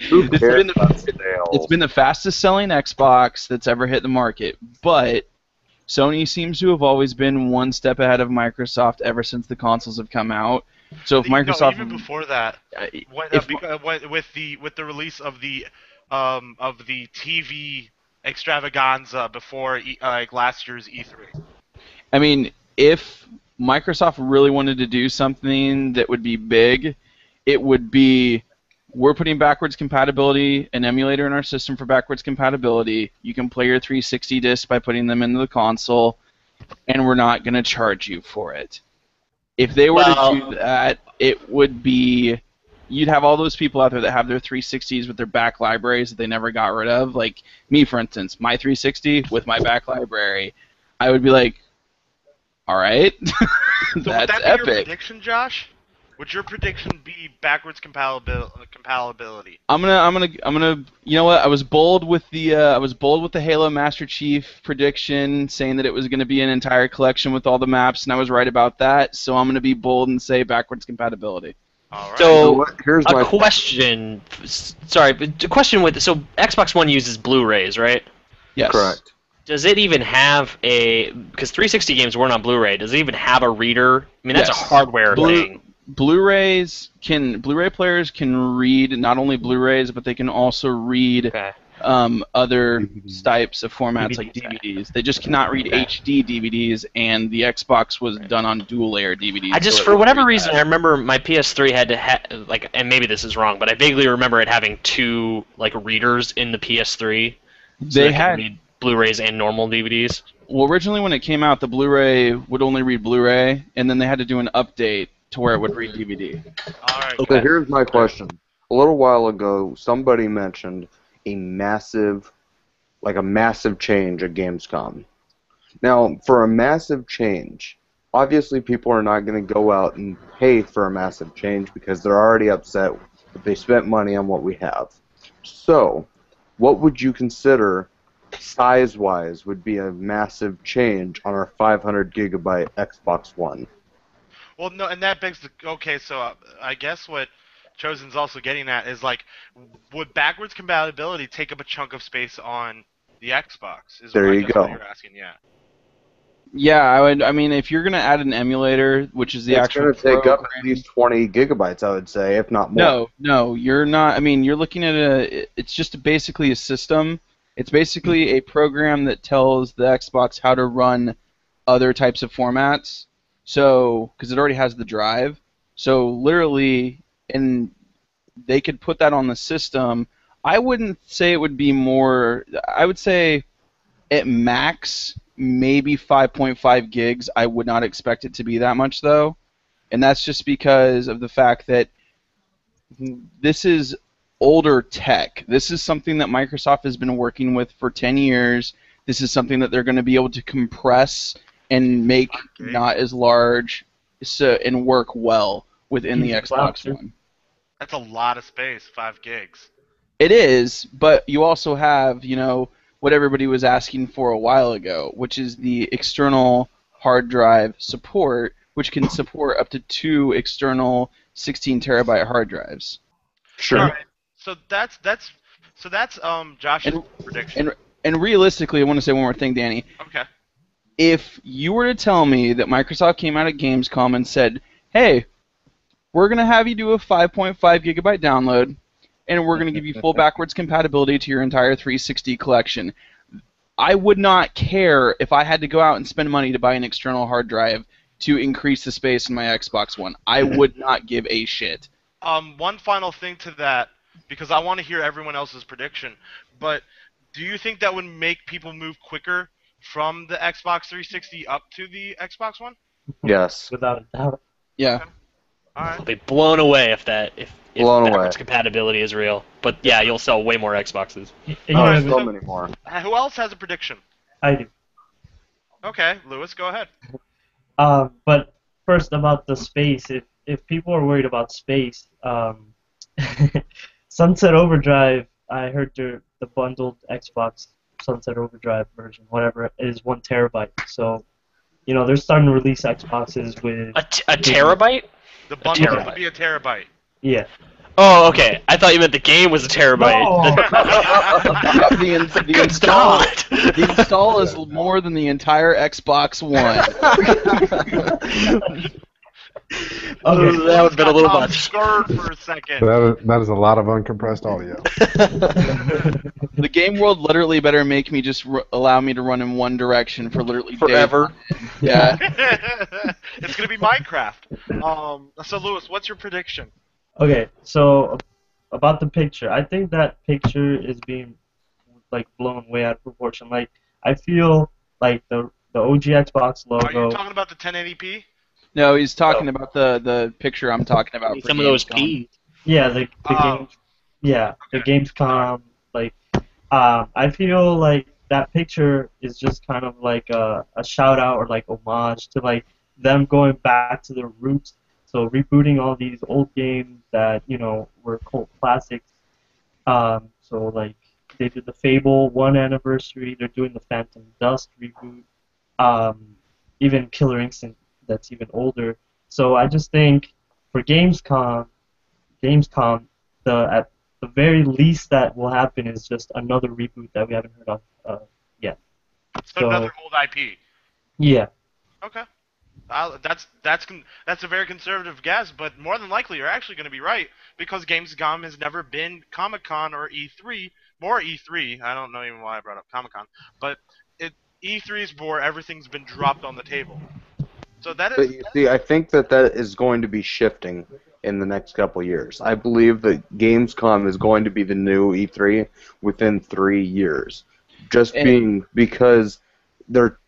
Who cares about sales? It's been the fastest selling Xbox that's ever hit the market, but Sony seems to have always been one step ahead of Microsoft ever since the consoles have come out. So if Microsoft, even before that, with the release of the TV extravaganza before like last year's E3. I mean, if Microsoft really wanted to do something that would be big, it would be, we're putting backwards compatibility, an emulator in our system for backwards compatibility. You can play your 360 discs by putting them into the console, and we're not going to charge you for it. If they were to do that, it would be, you'd have all those people out there that have their 360s with their back libraries that they never got rid of. Like me, for instance, my 360 with my back library. I would be like, all right, So that's would that be epic. your prediction, Josh? Would your prediction be backwards compatibility? I'm gonna. You know what? I was bold with the Halo Master Chief prediction, saying that it was gonna be an entire collection with all the maps, and I was right about that. So I'm gonna be bold and say backwards compatibility. All right. So Here's my question. Sorry, but a question with so Xbox One uses Blu-rays, right? Yes. correct. Does it even have because 360 games weren't on Blu-ray? Does it even have a reader? I mean, that's Yes. a hardware thing. Blu-ray players can read not only Blu-rays, but they can also read Okay. other types of formats like DVDs. DVDs. They just cannot read HD DVDs, and the Xbox was done on dual-layer DVDs. I just, so it for would whatever read reason, that. I remember my PS3 had to like, and maybe this is wrong, but I vaguely remember it having two like readers in the PS3. So They it could had read Blu-rays and normal DVDs. Well, originally when it came out, the Blu-ray would only read Blu-ray, and then they had to do an update to where it would read DVD. All right. So here's my question. A little while ago, somebody mentioned a massive change at Gamescom. Now, for a massive change, obviously people are not going to go out and pay for a massive change because they're already upset that they spent money on what we have. So, what would you consider size-wise would be a massive change on our 500 gigabyte Xbox One? Well, no, and that begs the okay. So I guess what Chosen's also getting at is like, would backwards compatibility take up a chunk of space on the Xbox? Is There I you guess go. What you're asking, yeah. Yeah, I would. I mean, if you're gonna add an emulator, which is the It's actual going to take up program- at least 20 gigabytes, I would say, if not more. No, you're not. I mean, you're looking at it's just basically a system. It's basically a program that tells the Xbox how to run other types of formats. So, because it already has the drive, so literally, and they could put that on the system. I wouldn't say it would be more. I would say at max maybe 5.5 gigs. I would not expect it to be that much though, and that's just because of the fact that this is older tech. This is something that Microsoft has been working with for 10 years. This is something that they're going to be able to compress and make not as large and work well within the Xbox One. That's a lot of space, 5 gigs. It is, but you also have, what everybody was asking for a while ago, which is the external hard drive support, which can support up to 2 external 16 terabyte hard drives. Sure. All right. So that's Josh's prediction. And realistically, I want to say one more thing, Danny. Okay. If you were to tell me that Microsoft came out at Gamescom and said, "Hey, we're going to have you do a 5.5 gigabyte download, and we're going to give you full backwards compatibility to your entire 360 collection," I would not care if I had to go out and spend money to buy an external hard drive to increase the space in my Xbox One. I would not give a shit. One final thing to that, because I want to hear everyone else's prediction, but do you think that would make people move quicker from the Xbox 360 up to the Xbox One? Yes. Without a doubt. Yeah. All right. I'll be blown away if Blown backwards away. compatibility is real. But yeah, you'll sell way more Xboxes. Alright, So many more. Who else has a prediction? I do. Okay, Lewis, go ahead. But first about the space, if people are worried about space, Sunset Overdrive, I heard the bundled Xbox Sunset Overdrive version, whatever, is 1 terabyte. So, they're starting to release Xboxes with A terabyte? The bundle terabyte. will be a terabyte. yeah. Oh, okay. I thought you meant the game was a terabyte. The install, the install is more than the entire Xbox One. Oh, that would have been a little Tom much. scared for a second. That is a lot of uncompressed audio. The game world literally better make me just allow me to run in one direction for literally Forever. days. Yeah. It's gonna be Minecraft. So Lewis, what's your prediction? Okay, so about the picture, I think that picture is being blown way out of proportion. I feel like the OG Xbox Are you logo. talking about the 1080p? No, he's talking about the picture I'm talking about. For Some of those Gamescom. P's. Yeah, the Oh. the Gamescom. I feel like that picture is just kind of like a shout out or homage to them going back to their roots. So rebooting all these old games that were cult classics. So they did the Fable 1 anniversary. They're doing the Phantom Dust reboot. Even Killer Instinct, that's even older. So I just think for Gamescom, at the very least that will happen is just another reboot that we haven't heard of yet. So another old IP. Yeah. Okay. That's a very conservative guess, but more than likely you're actually going to be right because Gamescom has never been Comic-Con or E3. More E3. I don't know even why I brought up Comic-Con, but E3 is where everything's been dropped on the table. So that But is. you see, I think that is going to be shifting in the next couple years. I believe that Gamescom is going to be the new E3 within 3 years. Because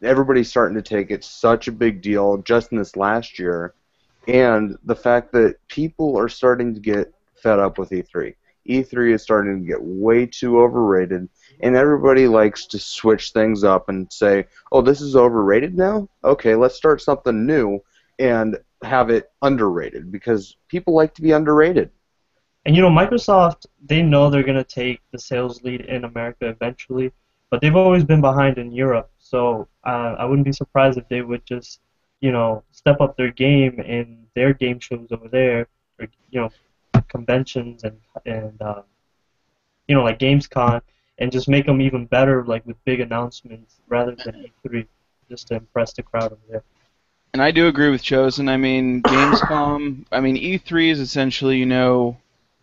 everybody's starting to take it such a big deal just in this last year, and the fact that people are starting to get fed up with E3. E3 is starting to get way too overrated, and everybody likes to switch things up and say, "Oh, this is overrated now? Okay, let's start something new and have it underrated," because people like to be underrated. And Microsoft, they know they're going to take the sales lead in America eventually, but they've always been behind in Europe. So I wouldn't be surprised if they would just, step up their game in their game shows over there, or conventions and like Gamescom, and just make them even better, with big announcements rather than E3. just to impress the crowd over there. And I do agree with Chosen. I mean, Gamescom. I mean, E3 is essentially,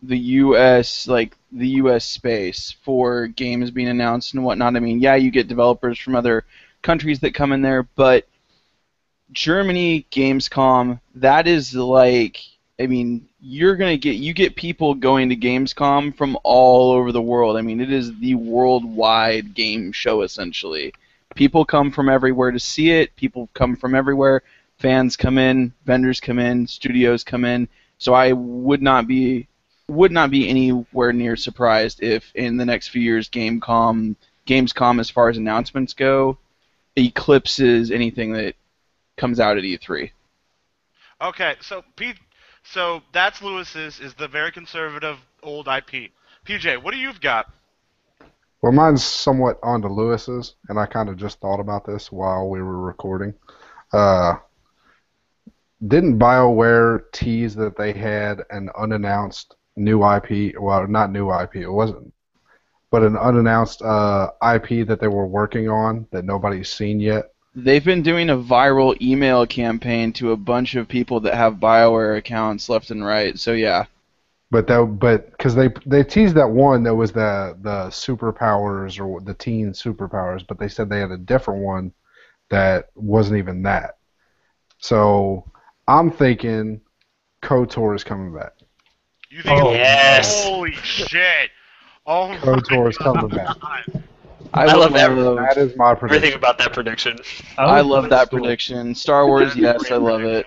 the U.S. space for games being announced and whatnot. I mean, yeah, you get developers from other countries that come in there, but Germany Gamescom, that is like, I mean, you get people going to Gamescom from all over the world. I mean, it is the worldwide game show essentially. People come from everywhere to see it. People come from everywhere. Fans come in, vendors come in, studios come in. So I would not be anywhere near surprised if in the next few years Gamescom, as far as announcements go, eclipses anything that comes out at E3. Okay, so that's Lewis's is the very conservative old IP. PJ, what do you've got? Well, mine's somewhat onto Lewis's, and I kind of just thought about this while we were recording. Didn't BioWare tease that they had an unannounced new IP? Well, not new IP, it wasn't, but an unannounced IP that they were working on that nobody's seen yet. They've been doing a viral email campaign to a bunch of people that have BioWare accounts left and right. So yeah. But because they teased that one that was the superpowers or the teen superpowers, but they said they had a different one that wasn't even that. So I'm thinking KOTOR is coming back. You think? Oh, yes. Holy shit! Oh my KOTOR is coming back. God. I love everything. That is my prediction. Everything about that prediction. I love that prediction. Star Wars, yes, I love it.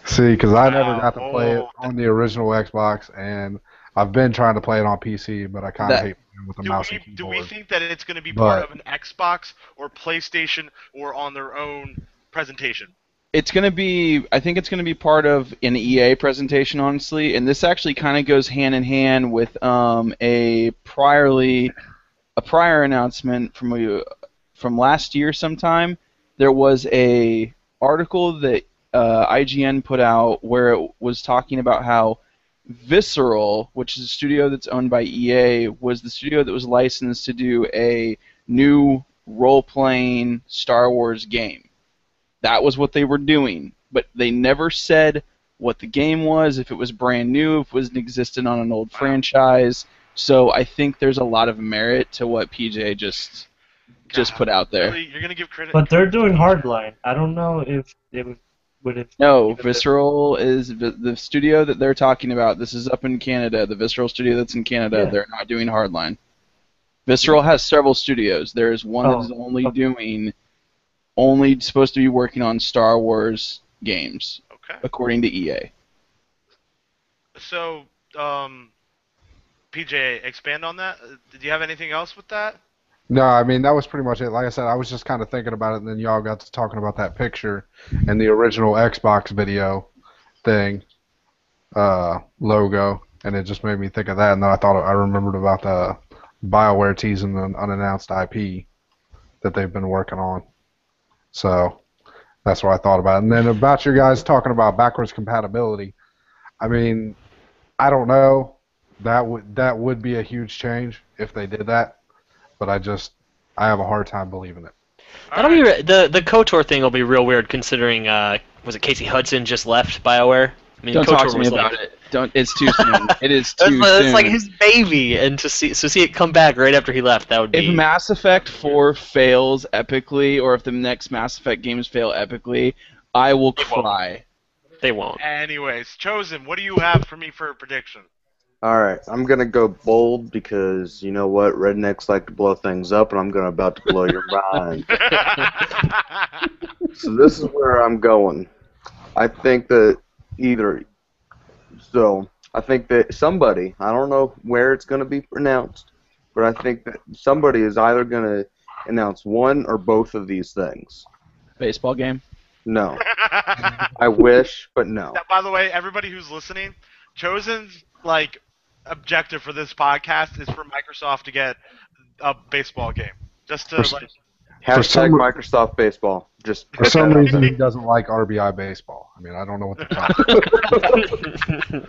See, because I never got to Wow. play it on the original Xbox, and I've been trying to play it on PC, but I kind of hate playing with a mouse and Do we keyboard. think that it's going to be part But- of an Xbox or PlayStation or on their own presentation? It's going to be, I think it's going to be part of an EA presentation, honestly, and this actually kind of goes hand in hand with a prior announcement from last year sometime. There was a article that IGN put out where it was talking about how Visceral, which is a studio that's owned by EA, was the studio that was licensed to do a new role-playing Star Wars game. That was what they were doing, but they never said what the game was, if it was brand new, if it was existed on an old franchise. So I think there's a lot of merit to what PJ just put out there. Really? You're going to give credit? But they're doing Hardline. I don't know if they would have. No, Visceral is the studio that they're talking about. This is up in Canada, the Visceral studio that's in Canada. Yeah. They're not doing Hardline. Visceral has several studios. There is one Oh, that is okay. only supposed to be working on Star Wars games, Okay. according to EA. So, PJ, expand on that. Did you have anything else with that? No, I mean, that was pretty much it. Like I said, I was just kind of thinking about it, and then y'all got to talking about that picture and the original Xbox video thing logo, and it just made me think of that, and then I remembered about the BioWare teasing an unannounced IP that they've been working on. So that's what I thought about. And then about you guys talking about backwards compatibility, I mean, I don't know. That would be a huge change if they did that, but I have a hard time believing it. That'll be the KOTOR thing will be real weird considering was it Casey Hudson just left BioWare? I mean, Don't KOTOR talk to me was about like, it. Don't. It's too soon. It is That's, too that's soon. like his baby, and to see it come back right after he left, that would be. If Mass Effect 4 fails epically, or if the next Mass Effect games fail epically, I will They won't. cry. They won't. Anyways, Chosen, what do you have for me for a prediction? Alright, I'm gonna go bold because you know what? Rednecks like to blow things up, and I'm about to blow your mind. So this is where I'm going. I think that I think that somebody, I don't know where it's gonna be announced, but I think that somebody is either gonna announce one or both of these things. Baseball game. No. I wish, but no. Now, by the way, everybody who's listening, Chosen's objective for this podcast is for Microsoft to get a baseball game. Just to Hashtag Microsoft Baseball. Just For some reason, he doesn't like RBI baseball. I mean, I don't know what the problem is.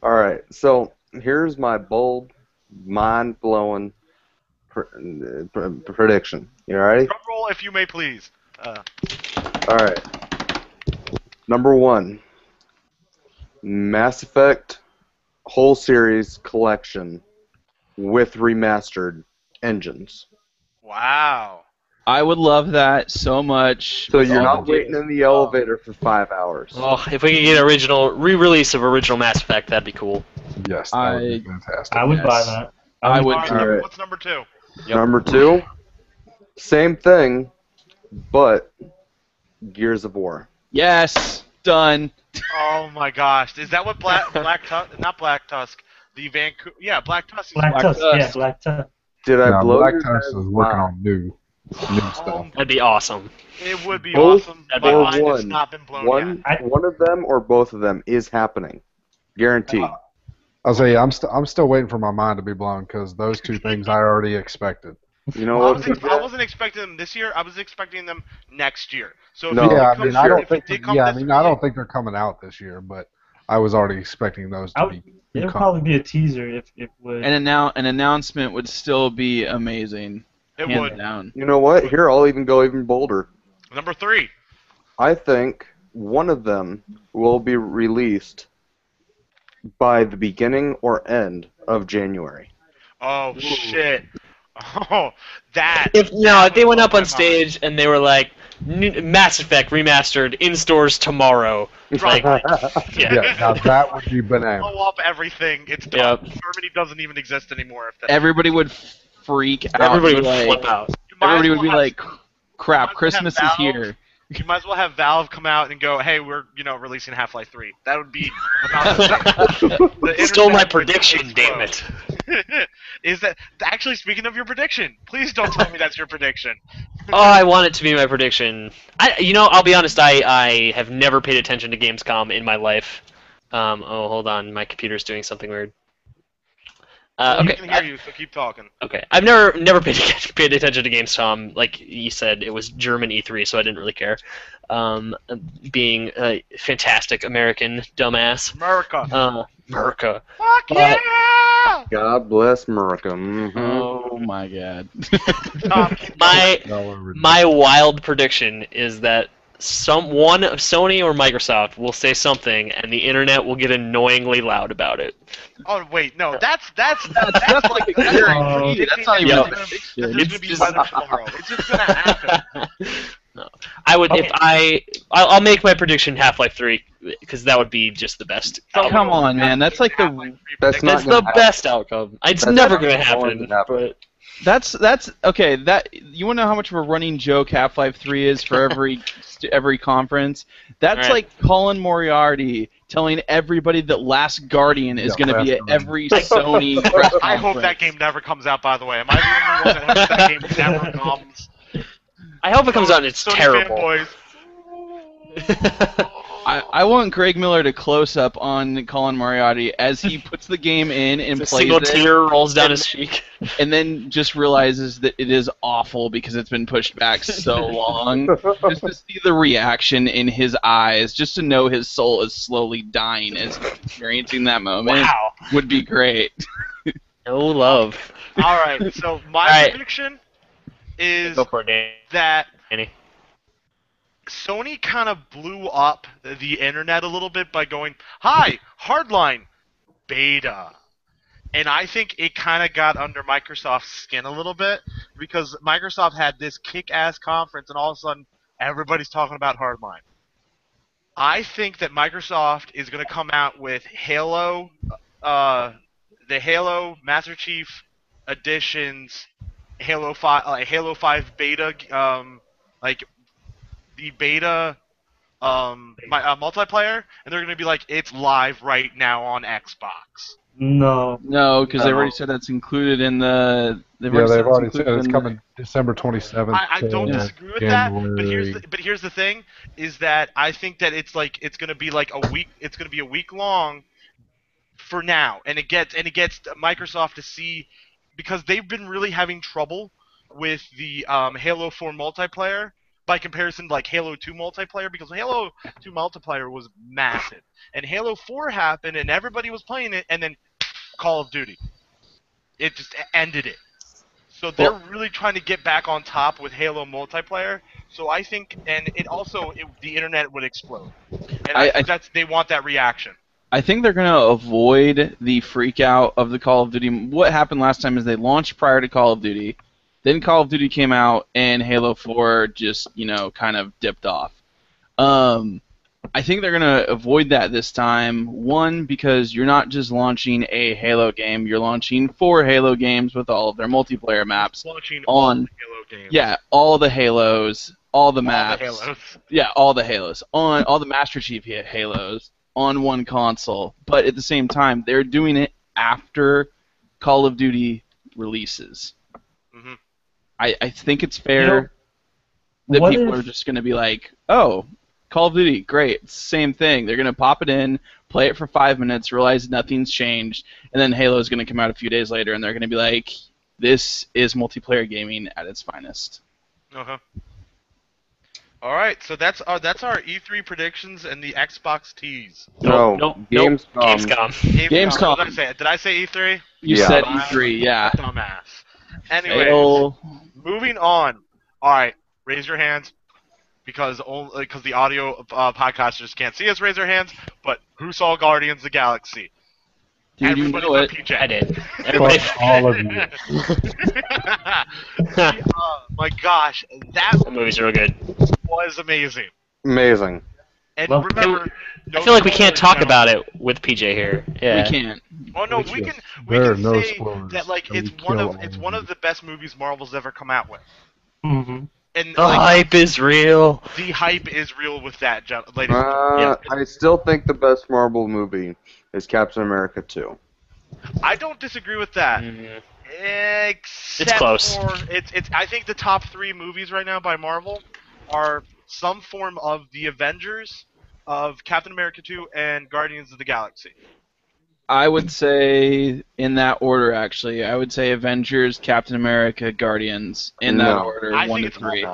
Alright, so here's my bold, mind-blowing prediction. You ready? drum roll if you may please. All right. Number 1, Mass Effect whole series collection with remastered engines. Wow. I would love that so much. So with you're all not the waiting games. in the elevator for 5 hours. Oh, if we could get re-release of original Mass Effect, that'd be cool. Yes, that would be fantastic. I would buy Yes. that. I would Alright, too. Alright. What's number 2? Yep. Number 2, same thing, but Gears of War. Yes, done. Oh my gosh. Is that what Black Tusk, not Black Tusk, the Vancouver, yeah, Black Tusk. Black Black Tusk, Tusk. yeah, Black Tusk. Did I No, blow Black your Tusk guys' is working mind? on new stuff. That'd be awesome. It would be Both awesome. That'd be My or mind has one? not been blown yet. One of them or both of them is happening. Guaranteed. I'll say I'm still waiting for my mind to be blown because those two things I already expected. You know Well, what? I wasn't expecting them this year. I was expecting them next year. So if No. it Yeah, I comes mean I here- don't if think it did come I this mean I year- don't think they're coming out this year, but I was already expecting those to be. It'll probably be a teaser if it would. An announcement would still be amazing. It Hands would. down. You know what? Here, I'll even go even bolder. Number 3. I think one of them will be released by the beginning or end of January. Oh shit. Oh, that. If they went up blows my on stage and they were like, Mass Effect remastered in stores tomorrow. Like, Yeah, now that would be bananas. Blow up everything. It's done. Yep. Germany doesn't even exist anymore. If that. Everybody would freak out. Everybody and would be like, flip out. You might Everybody as would be well like, have- crap, might as well have Christmas is Valve. here. You might as well have Valve come out and go, "Hey, we're releasing Half-Life 3." That would be about the same. Stole my internet would prediction, damn explode. it. Is that actually speaking of your prediction? Please don't tell me that's your prediction. Oh, I want it to be my prediction. I'll be honest. I have never paid attention to Gamescom in my life. Oh, hold on, my computer's doing something weird. I Okay. can hear you, so keep talking. Okay. I've never paid attention to Gamescom. Like you said, it was German E3, so I didn't really care. Being a fantastic American dumbass. America. America. Fuck But- yeah! God bless America. Oh my god. Tom, My wild prediction is that one of Sony or Microsoft will say something, and the internet will get annoyingly loud about it. oh wait, no, that's like That's not even Yeah. a prediction. This is It's gonna be just- weather tomorrow. It's just gonna happen. No, I would Okay. I'll make my prediction Half-Life 3 because that would be just the best. Come outcome. on, man. That's like the That's not That's gonna the happen. best outcome. It's That's never not gonna going happen. to happen. But that's okay. That you want to know how much of a running joke Half-Life 3 is for every conference? That's Right. like Colin Moriarty telling everybody that Last Guardian is Yeah, going to be at Last every Sony press conference. I hope that game never comes out. By the way, am I the only one that hopes that game never comes? I hope it comes out and it's Sony terrible. fanboys. I want Greg Miller to close up on Colin Moriarty as he puts the game in and A plays single it, tear rolls down and- his cheek. and then just realizes that it is awful because it's been pushed back so long. Just to see the reaction in his eyes, just to know his soul is slowly dying as he's experiencing that moment Wow. would be great. No love. All right, so my All right. prediction is Go for it, that Danny. Sony kind of blew up the internet a little bit by going, "Hi, Hardline beta." And I think it kind of got under Microsoft's skin a little bit because Microsoft had this kick-ass conference and all of a sudden everybody's talking about Hardline. I think that Microsoft is going to come out with Halo, the Halo Master Chief Editions, Halo 5 beta, like the beta multiplayer, and they're going to be like, it's live right now on Xbox. No. No, because they No. already said that's included in the. Yeah, they've already said included it's in coming December 27th. I don't to disagree with that, January. but here's the thing, is that I think that it's going to be like a week. It's going to be a week long for now, and it gets Microsoft to see, because they've been really having trouble with the Halo 4 multiplayer by comparison to like Halo 2 multiplayer, because Halo 2 multiplayer was massive, and Halo 4 happened and everybody was playing it, and then Call of Duty, it just ended it. So they're really trying to get back on top with Halo multiplayer. So I think, and the internet would explode. And I think they want that reaction. I think they're going to avoid the freak out of the Call of Duty. What happened last time is they launched prior to Call of Duty. Then Call of Duty came out, and Halo 4 just, kind of dipped off. I think they're going to avoid that this time. One, because you're not just launching a Halo game, you're launching 4 Halo games with all of their multiplayer maps. Launching all the Halo games. Yeah, all the Halos, all the maps. All the Halos. Yeah, all the Halos. On all the Master Chief Halos on one console. But at the same time, they're doing it after Call of Duty releases. Mm-hmm. I think it's fair that people are just going to be like, oh, Call of Duty, great, it's the same thing. They're going to pop it in, play it for 5 minutes, realize nothing's changed, and then Halo's going to come out a few days later, and they're going to be like, this is multiplayer gaming at its finest. Uh-huh. All right, so that's our E3 predictions and the Xbox tease. Gamescom. Gamescom. What did I say? Did I say E3? You said E3, yeah. Dumbass. Anyways, moving on. All right, raise your hands because the audio podcasters can't see us raise their hands. But who saw Guardians of the Galaxy? Dude, Everybody you know but it. PJ. I did. Fuck all of you. My gosh, that The movie's real good. was amazing. Amazing. And Well, remember, I feel like we can't talk about it with PJ here. Yeah. We can't. Oh no, we can no say spoilers, that like and it's we one kill of all it's of one you. of the best movies Marvel's ever come out with. Mm-hmm. And The like, hype is real. the hype is real with that, ladies and gentlemen. Yeah. I still think the best Marvel movie is Captain America 2. I don't disagree with that. Mhm. Except It's close. for it's I think the top 3 movies right now by Marvel are some form of the Avengers, of Captain America 2, and Guardians of the Galaxy. I would say in that order, actually. I would say Avengers, Captain America, Guardians. In that No. order, I 1 to think it's 3.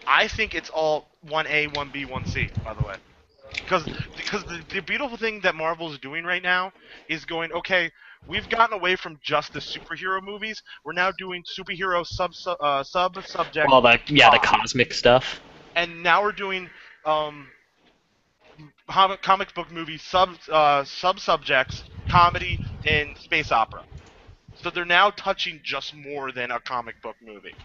I think it's all 1A, 1B, 1C, by the way. Because the beautiful thing that Marvel is doing right now is going, okay, we've gotten away from just the superhero movies. We're now doing superhero sub-subject. Well, the cosmic stuff. And now we're doing comic book movie sub-subjects, comedy, and space opera. So they're now touching just more than a comic book movie.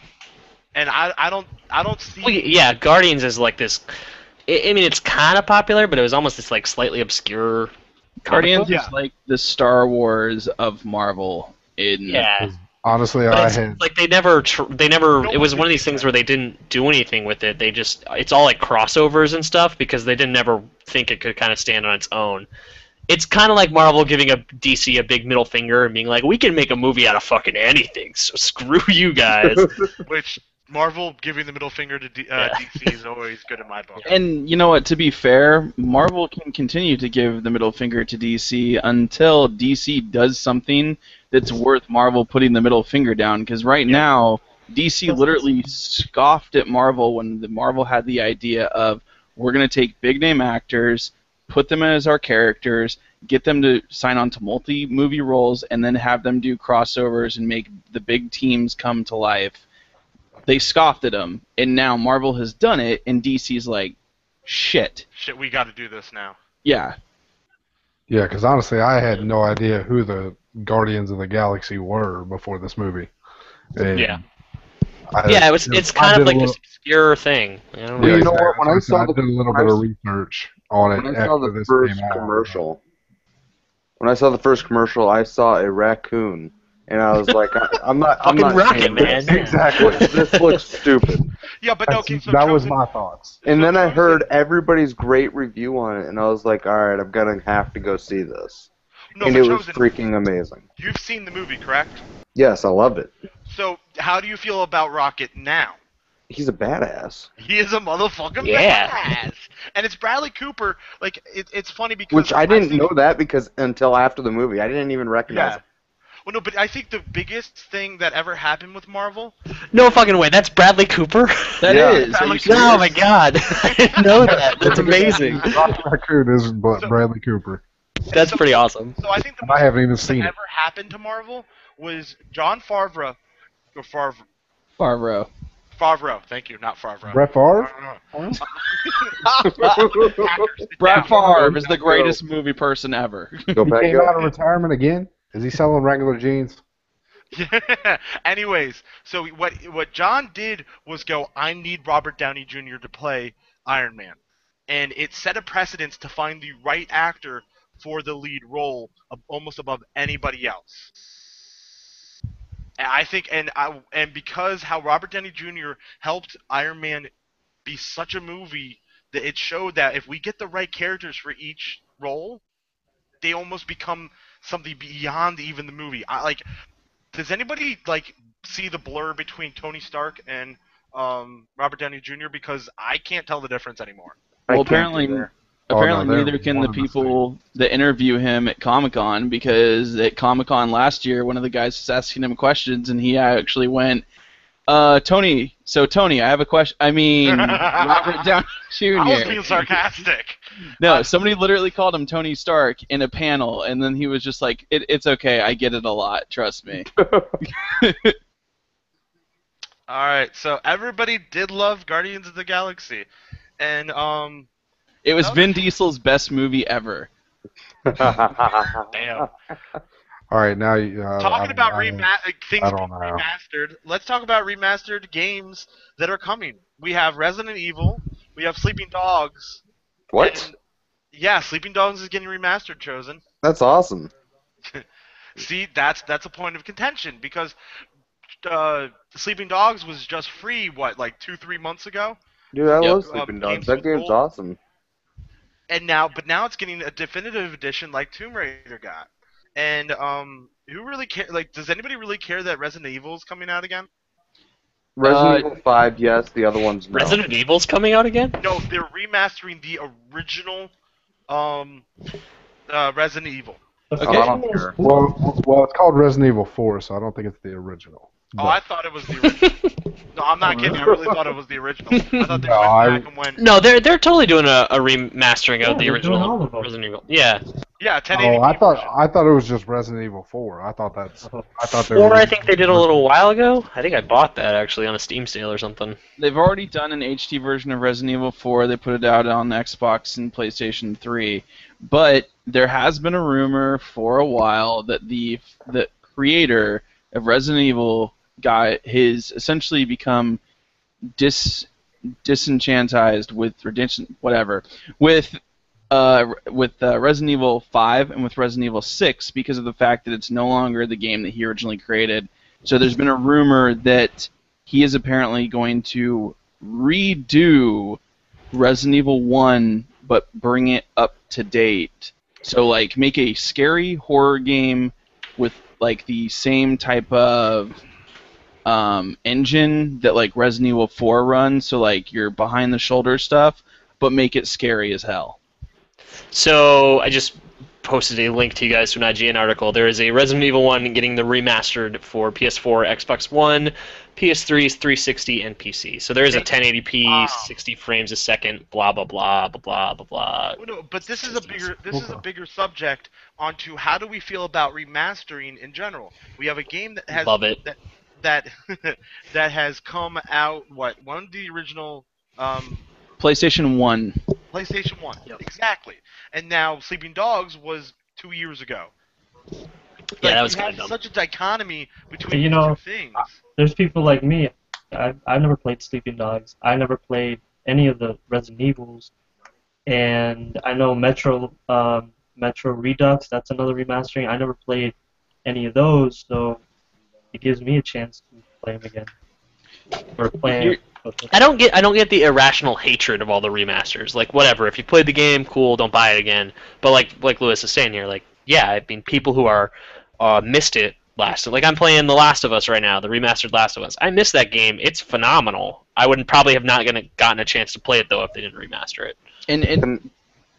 And I don't see. Well, yeah, Guardians is like this. I mean, it's kind of popular, but it was almost this like slightly obscure. Guardians Yeah. is like the Star Wars of Marvel. Yeah. Honestly, But I it's had like they never. It was one of these things where they didn't do anything with it. They just. It's all like crossovers and stuff because they didn't ever think it could kind of stand on its own. It's kind of like Marvel giving a DC a big middle finger and being like, "We can make a movie out of fucking anything, so screw you guys." Which Marvel giving the middle finger to DC is always good in my book. And you know what? To be fair, Marvel can continue to give the middle finger to DC until DC does something that's worth Marvel putting the middle finger down. Because right now, DC literally scoffed at Marvel when Marvel had the idea of, we're going to take big name actors, put them as our characters, get them to sign on to multi-movie roles, and then have them do crossovers and make the big teams come to life. They scoffed at them, and now Marvel has done it, and DC's like, shit. Shit, we got to do this now. Yeah. Yeah, because honestly, I had no idea who the Guardians of the Galaxy were before this movie. And Yeah. I It's kind did of a like little- this obscure thing. You know? Yeah, you know exactly. what, when I saw the- did a little when bit I of research on it When I saw after the this first came out. commercial, I saw a raccoon, and I was like, I'm not Fucking not Rocket saying Man. this. Exactly. This looks stupid. Yeah, but okay, so that was Chosen- my thoughts. And So then I Chosen- heard everybody's great review on it, and I was like, all right, I'm gonna have to go see this. No, and but it was Chosen, freaking amazing. you've seen the movie, correct? Yes, I loved it. So how do you feel about Rocket now? He's a badass. He is a motherfucking Yeah. badass. And it's Bradley Cooper. Like, it's funny because... Which I didn't think- know that because until after the movie, I didn't even recognize Yeah. it. Well, no, but I think the biggest thing that ever happened with Marvel... No fucking way. That's Bradley Cooper. That Yeah. is. Are you Oh serious? my god. I didn't know that. That's amazing. Rocket Raccoon is Bradley Cooper. That's pretty awesome. So I think the I haven't even seen that it. ever happened to Marvel was John Favreau Or Favreau. Favreau. Favreau. Thank you, not Favreau. Brett Favre? Brett Favre is the Go. greatest movie person ever. Go He back. came Go. out of retirement again? Is he selling regular jeans? Yeah. Anyways, so what John did was go, I need Robert Downey Jr. to play Iron Man. And it set a precedence to find the right actor for the lead role almost above anybody else. And I think, and because how Robert Downey Jr. helped Iron Man be such a movie, that it showed that if we get the right characters for each role, they almost become something beyond even the movie. Does anybody see the blur between Tony Stark and Robert Downey Jr.? Because I can't tell the difference anymore. Well, I can't apparently, either. apparently they're neither can one the and the people that interview him at Comic-Con, because at Comic-Con last year, one of the guys was asking him questions, and he actually went, Tony, I have a question. I mean, Robert Downey Jr. I was being sarcastic. No, somebody literally called him Tony Stark in a panel, and then he was just like, it's okay, I get it a lot, trust me. Alright, so everybody did love Guardians of the Galaxy. And, It was Vin Diesel's best movie ever. damn. All right, now Talking about things I being don't know. remastered, let's talk about remastered games that are coming. We have Resident Evil, we have Sleeping Dogs. What? and- yeah, Sleeping Dogs is getting remastered, Chosen. That's awesome. See, that's a point of contention, because Sleeping Dogs was just free, 2-3 months ago? Dude, I Yep, love Sleeping Dogs. games That with game's gold. awesome. And now it's getting a definitive edition like Tomb Raider got. And who really care? Does anybody really care that Resident Evil is coming out again? Resident Evil 5, yes. The other one's no. Resident Evil's coming out again? No, they're remastering the original Resident Evil. The Okay. I don't first care. one Well, it's called Resident Evil 4, so I don't think it's the original. Oh, I thought it was the original. No, I'm not kidding. I really thought it was the original. I thought they No, went back and went. No, they're totally doing a remastering Yeah, of the they're doing all original of them. Resident Evil. Yeah. Yeah, 1080p. Oh, version. I thought it was just Resident Evil 4. I thought they Or were. I think they did a little while ago. I think I bought that actually on a Steam sale or something. They've already done an HD version of Resident Evil 4. They put it out on Xbox and PlayStation 3. But there has been a rumor for a while that the creator of Resident Evil got his essentially become disenchantized with Resident Evil 5 and with Resident Evil 6 because of the fact that it's no longer the game that he originally created. So there's been a rumor that he is apparently going to redo Resident Evil 1 but bring it up to date. So make a scary horror game with the same type of engine that Resident Evil 4 runs, so your behind the shoulder stuff, but make it scary as hell. So I just posted a link to you guys to an IGN article. There is a Resident Evil 1 getting the remastered for PS4, Xbox One, PS3, 360, and PC. So there is a 1080p, Wow. 60 frames a second, blah blah blah blah blah blah blah. Well, no, but this is a bigger subject onto how do we feel about remastering in general. We have a game that has Love it. that has come out. One of the original PlayStation 1. PlayStation 1. Yep. Exactly. And now Sleeping Dogs was 2 years ago. Yeah, that was we kinda have dumb. such a dichotomy between You these know, two things. There's people like me. I've never played Sleeping Dogs. I never played any of the Resident Evils, and I know Metro Redux. That's another remastering. I never played any of those, so it gives me a chance to play them again. Or play. You're- I don't get the irrational hatred of all the remasters. Whatever, if you played the game, cool, don't buy it again. But like Lewis is saying here, yeah, I mean people who are missed it last. I'm playing The Last of Us right now, the remastered Last of Us. I missed that game. It's phenomenal. I would probably have not gotten a chance to play it though if they didn't remaster it. And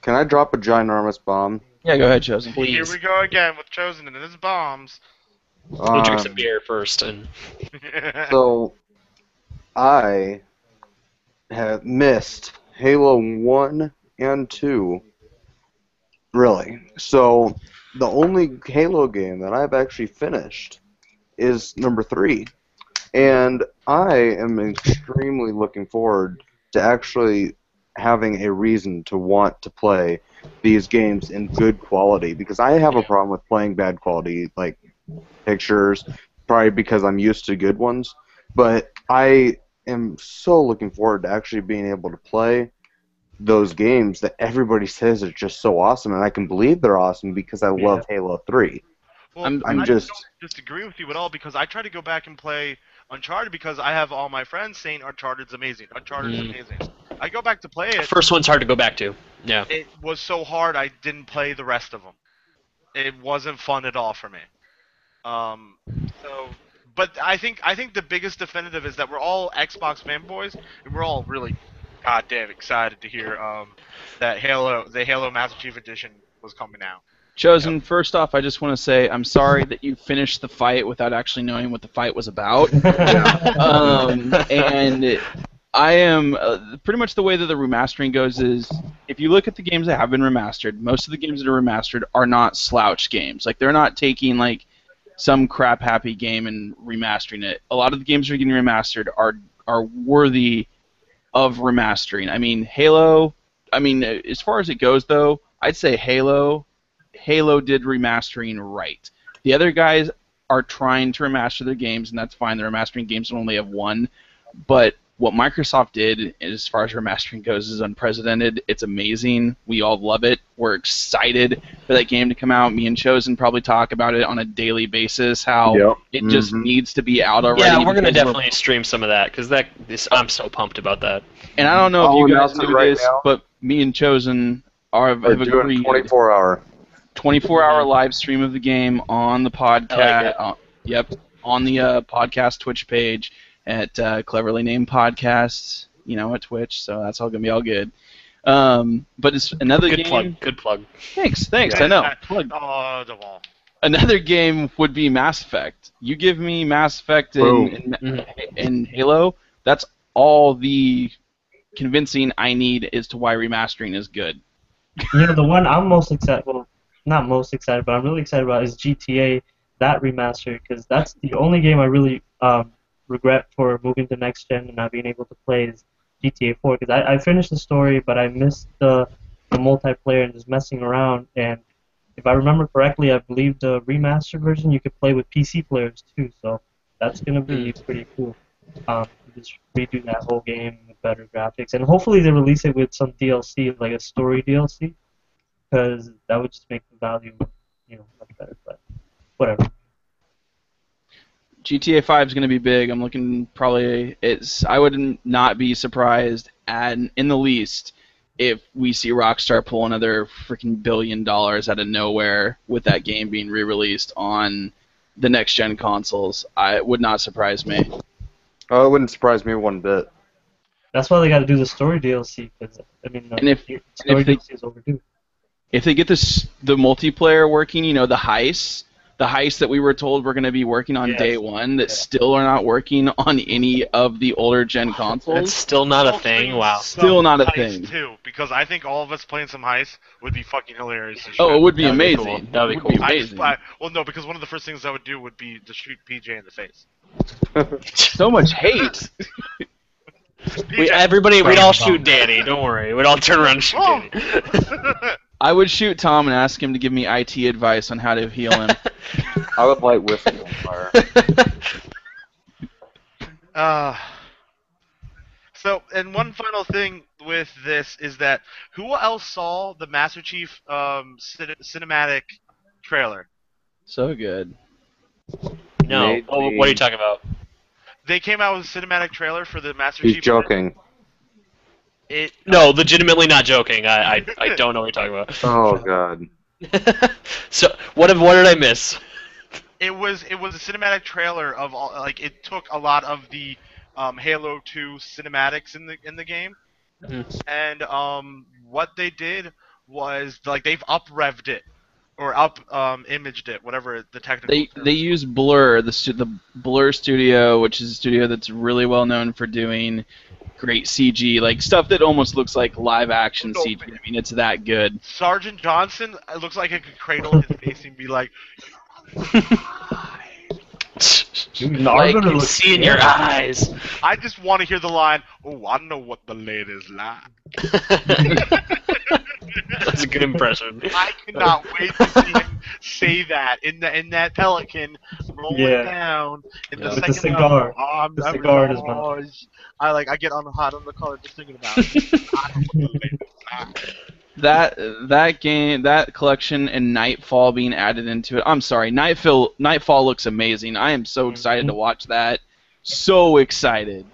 Can I drop a ginormous bomb? yeah, go ahead, Chosen. Here Please, we go again with Chosen and his bombs. we'll drink some Um, beer first. And So, I have missed Halo 1 and 2. Really. So, the only Halo game that I've actually finished is number 3. And I am extremely looking forward to actually having a reason to want to play these games in good quality, because I have a problem with playing bad quality, like pictures, probably because I'm used to good ones. But I am so looking forward to actually being able to play those games that everybody says are just so awesome, and I can believe they're awesome because I love Halo 3. Well, I'm I just- don't disagree with you at all, because I try to go back and play Uncharted because I have all my friends saying Uncharted's amazing. Uncharted's amazing. I go back to play it. First one's hard to go back to. Yeah. It was so hard I didn't play the rest of them. It wasn't fun at all for me. But I think the biggest definitive is that we're all Xbox fanboys, and we're all really goddamn excited to hear that the Halo Master Chief Edition was coming out. Chosen, first off, I just want to say I'm sorry that you finished the fight without actually knowing what the fight was about. And I am pretty much the way that the remastering goes is if you look at the games that have been remastered, most of the games that are remastered are not slouch games. Like they're not taking like some crap happy game and remastering it. A lot of the games that are getting remastered are worthy of remastering. I mean, Halo. I mean, as far as it goes though, I'd say Halo did remastering right. The other guys are trying to remaster their games, and that's fine. The remastering games only have one. But what Microsoft did, as far as remastering goes, is unprecedented. It's amazing. We all love it. We're excited for that game to come out. Me and Chosen probably talk about it on a daily basis, how it just needs to be out already. Yeah, we're going to because definitely stream some of that, because I'm so pumped about that. And I don't know if you guys announce it knew right this, now. but me and Chosen have We're doing agreed. 24-hour. 24-hour live stream of the game on the podcast. I like On the podcast Twitch page at Cleverly Named Podcasts. You know, at Twitch, so that's all gonna be all good. But it's another Good game. plug. Good plug. Thanks. I know. Plug. Oh, the wall. Another game would be Mass Effect. You give me Mass Effect in Halo, that's all the convincing I need as to why remastering is good. You know, the one I'm most excited, well, not most excited, but I'm really excited about is GTA, that remaster, because that's the only game I really regret for moving to next gen and not being able to play is GTA 4, because I finished the story, but I missed the multiplayer and just messing around, and if I remember correctly, I believe the remastered version you could play with PC players too, so that's going to be pretty cool. Just redo that whole game with better graphics, and hopefully they release it with some DLC, like a story DLC, because that would just make the value, much better. But whatever. GTA 5 is going to be big. I'm looking I would not be surprised in the least if we see Rockstar pull another freaking $1 billion out of nowhere with that game being re-released on the next gen consoles. It would not surprise me. Oh, it wouldn't surprise me one bit. That's why they got to do the story DLC, because the story DLC is overdue. If they get the multiplayer working, the heists that we were told were going to be working on day one that still are not working on any of the older gen consoles. That's still not a thing. Wow. Still not a Heist thing. Too, because I think all of us playing some heist would be fucking hilarious. Oh, it would be That'd be amazing. cool. That'd be It would cool. amazing. Well, no, because one of the first things I would do would be to shoot PJ in the face. So much hate. We'd all shoot Danny. Don't worry. We'd all turn around and shoot Oh. Danny. I would shoot Tom and ask him to give me IT advice on how to heal him. I would light whiskey on fire. So, and one final thing with this is that who else saw the Master Chief cinematic trailer? So good. No. Maybe. What are you talking about? They came out with a cinematic trailer for the Master He's Chief. joking. No, legitimately not joking. I don't know what you're talking about. Oh god. So what did I miss? It was a cinematic trailer of all, like, it took a lot of the Halo 2 cinematics in the game, and what they did was, like, they've up-revved it or imaged it, whatever the technical term. They use Blur, the Blur Studio, which is a studio that's really well known for doing great CG, like stuff that almost looks like live action CG. I mean, it's that good. Sergeant Johnson, it looks like I could cradle his face and be like, Dude, Like, Arbiter you looks see in your good. eyes. I just want to hear the line, "Oh, I know what the ladies like." That's a good impression. I cannot wait to see him say that in that Pelican rolling Yeah. down in Yeah. the With the second cigar. level. Oh, I'm The cigar in his mouth. Raj. I get on the hot on the collar just thinking about it. I know what the ladies like. That game, that collection, and Nightfall being added into it. I'm sorry, Nightfall looks amazing. I am so excited to watch that. So excited.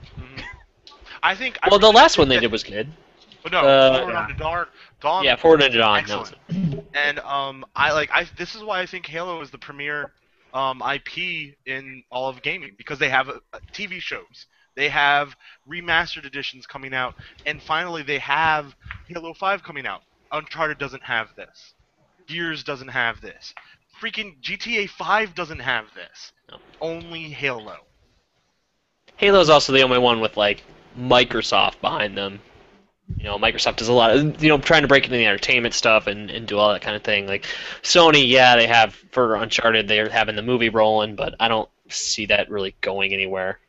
I think. Well, the last one they did was good. But no, Forward yeah. Unto Dawn. Yeah, Forward Unto Dawn. Excellent. No. And this is why I think Halo is the premier IP in all of gaming, because they have TV shows, they have remastered editions coming out, and finally they have Halo 5 coming out. Uncharted doesn't have this. Gears doesn't have this. Freaking GTA 5 doesn't have this. No. Only Halo. Halo's also the only one with like Microsoft behind them. You know, Microsoft does a lot of, trying to break into the entertainment stuff and do all that kind of thing. Like Sony, yeah, they have for Uncharted, they're having the movie rolling, but I don't see that really going anywhere.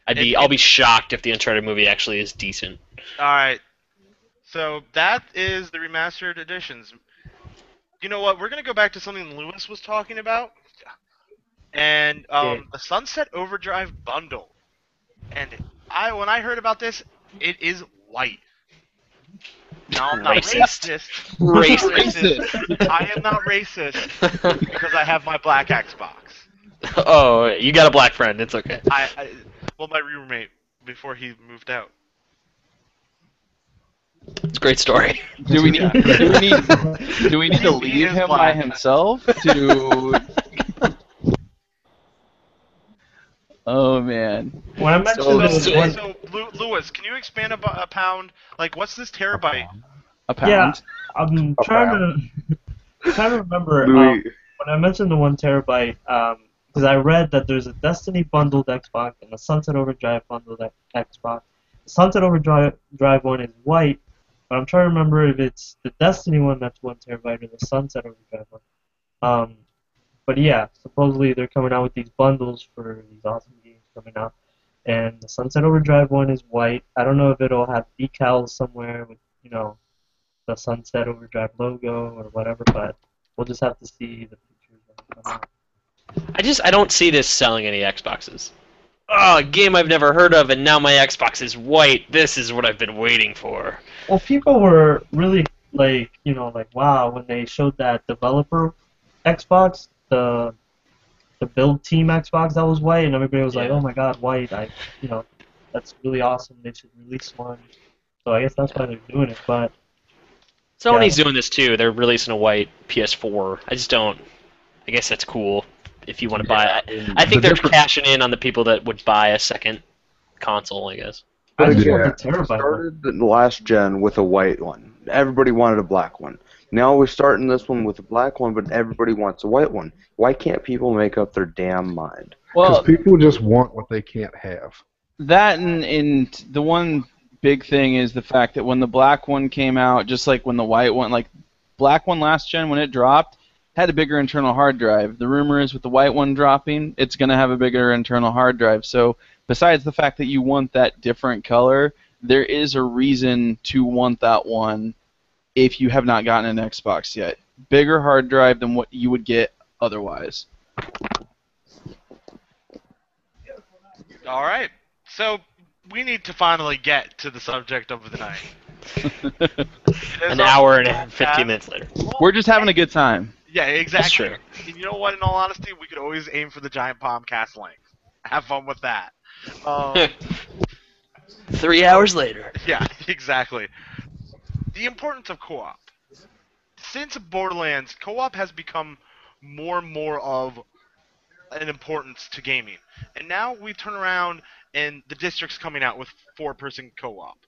I'll be shocked if the Uncharted movie actually is decent. All right. So that is the remastered editions. You know what? We're gonna go back to something Lewis was talking about, and the Sunset Overdrive bundle. And when I heard about this, it is white. Now I'm not Racist. Racist. I am not racist because I have my black Xbox. Oh, you got a black friend. It's okay. My roommate before he moved out. It's a great story. Do we need to leave him by himself to? Oh man. When I mentioned Lewis, can you expand a pound? Like, what's this terabyte? A pound. Yeah, I'm trying to remember Louis. when I mentioned the 1 terabyte, because I read that there's a Destiny bundled Xbox and a Sunset Overdrive bundled Xbox. The Sunset Overdrive one is white, but I'm trying to remember if it's the Destiny one that's 1 terabyte or the Sunset Overdrive one. But yeah, supposedly they're coming out with these bundles for these awesome games coming out. And the Sunset Overdrive one is white. I don't know if it'll have decals somewhere with, the Sunset Overdrive logo or whatever, but we'll just have to see the pictures when they come out. I don't see this selling any Xboxes. Oh, a game I've never heard of, and now my Xbox is white. This is what I've been waiting for. Well, people were really wow, when they showed that developer Xbox, the build team Xbox that was white, and everybody was like, "Oh my God, white! That's really awesome. They should release one." So I guess that's why they're doing it. But Sony's doing this too. They're releasing a white PS4. I guess that's cool if you want to buy it. I think they're cashing in on the people that would buy a second console, I guess. I just want Yeah. the terabyte one. Started the last gen with a white one. Everybody wanted a black one. Now we're starting this one with a black one, but everybody wants a white one. Why can't people make up their damn mind? Because Well, people just want what they can't have. that and the one big thing is the fact that when the black one came out, just like when the white one, like black one last gen when it dropped, had a bigger internal hard drive. The rumor is with the white one dropping, it's going to have a bigger internal hard drive. So besides the fact that you want that different color, there is a reason to want that one if you have not gotten an Xbox yet. Bigger hard drive than what you would get otherwise. All right. So we need to finally get to the subject of the night. It is An our hour and podcast. 15 minutes later. We're just having a good time. Yeah, exactly. true. And you know what? In all honesty, we could always aim for the giant Palmcast length. Have fun with that. 3 hours later. Yeah, exactly. The importance of co-op. Since Borderlands, co-op has become more and more of an importance to gaming. And now we turn around and the District's coming out with 4-person co-op.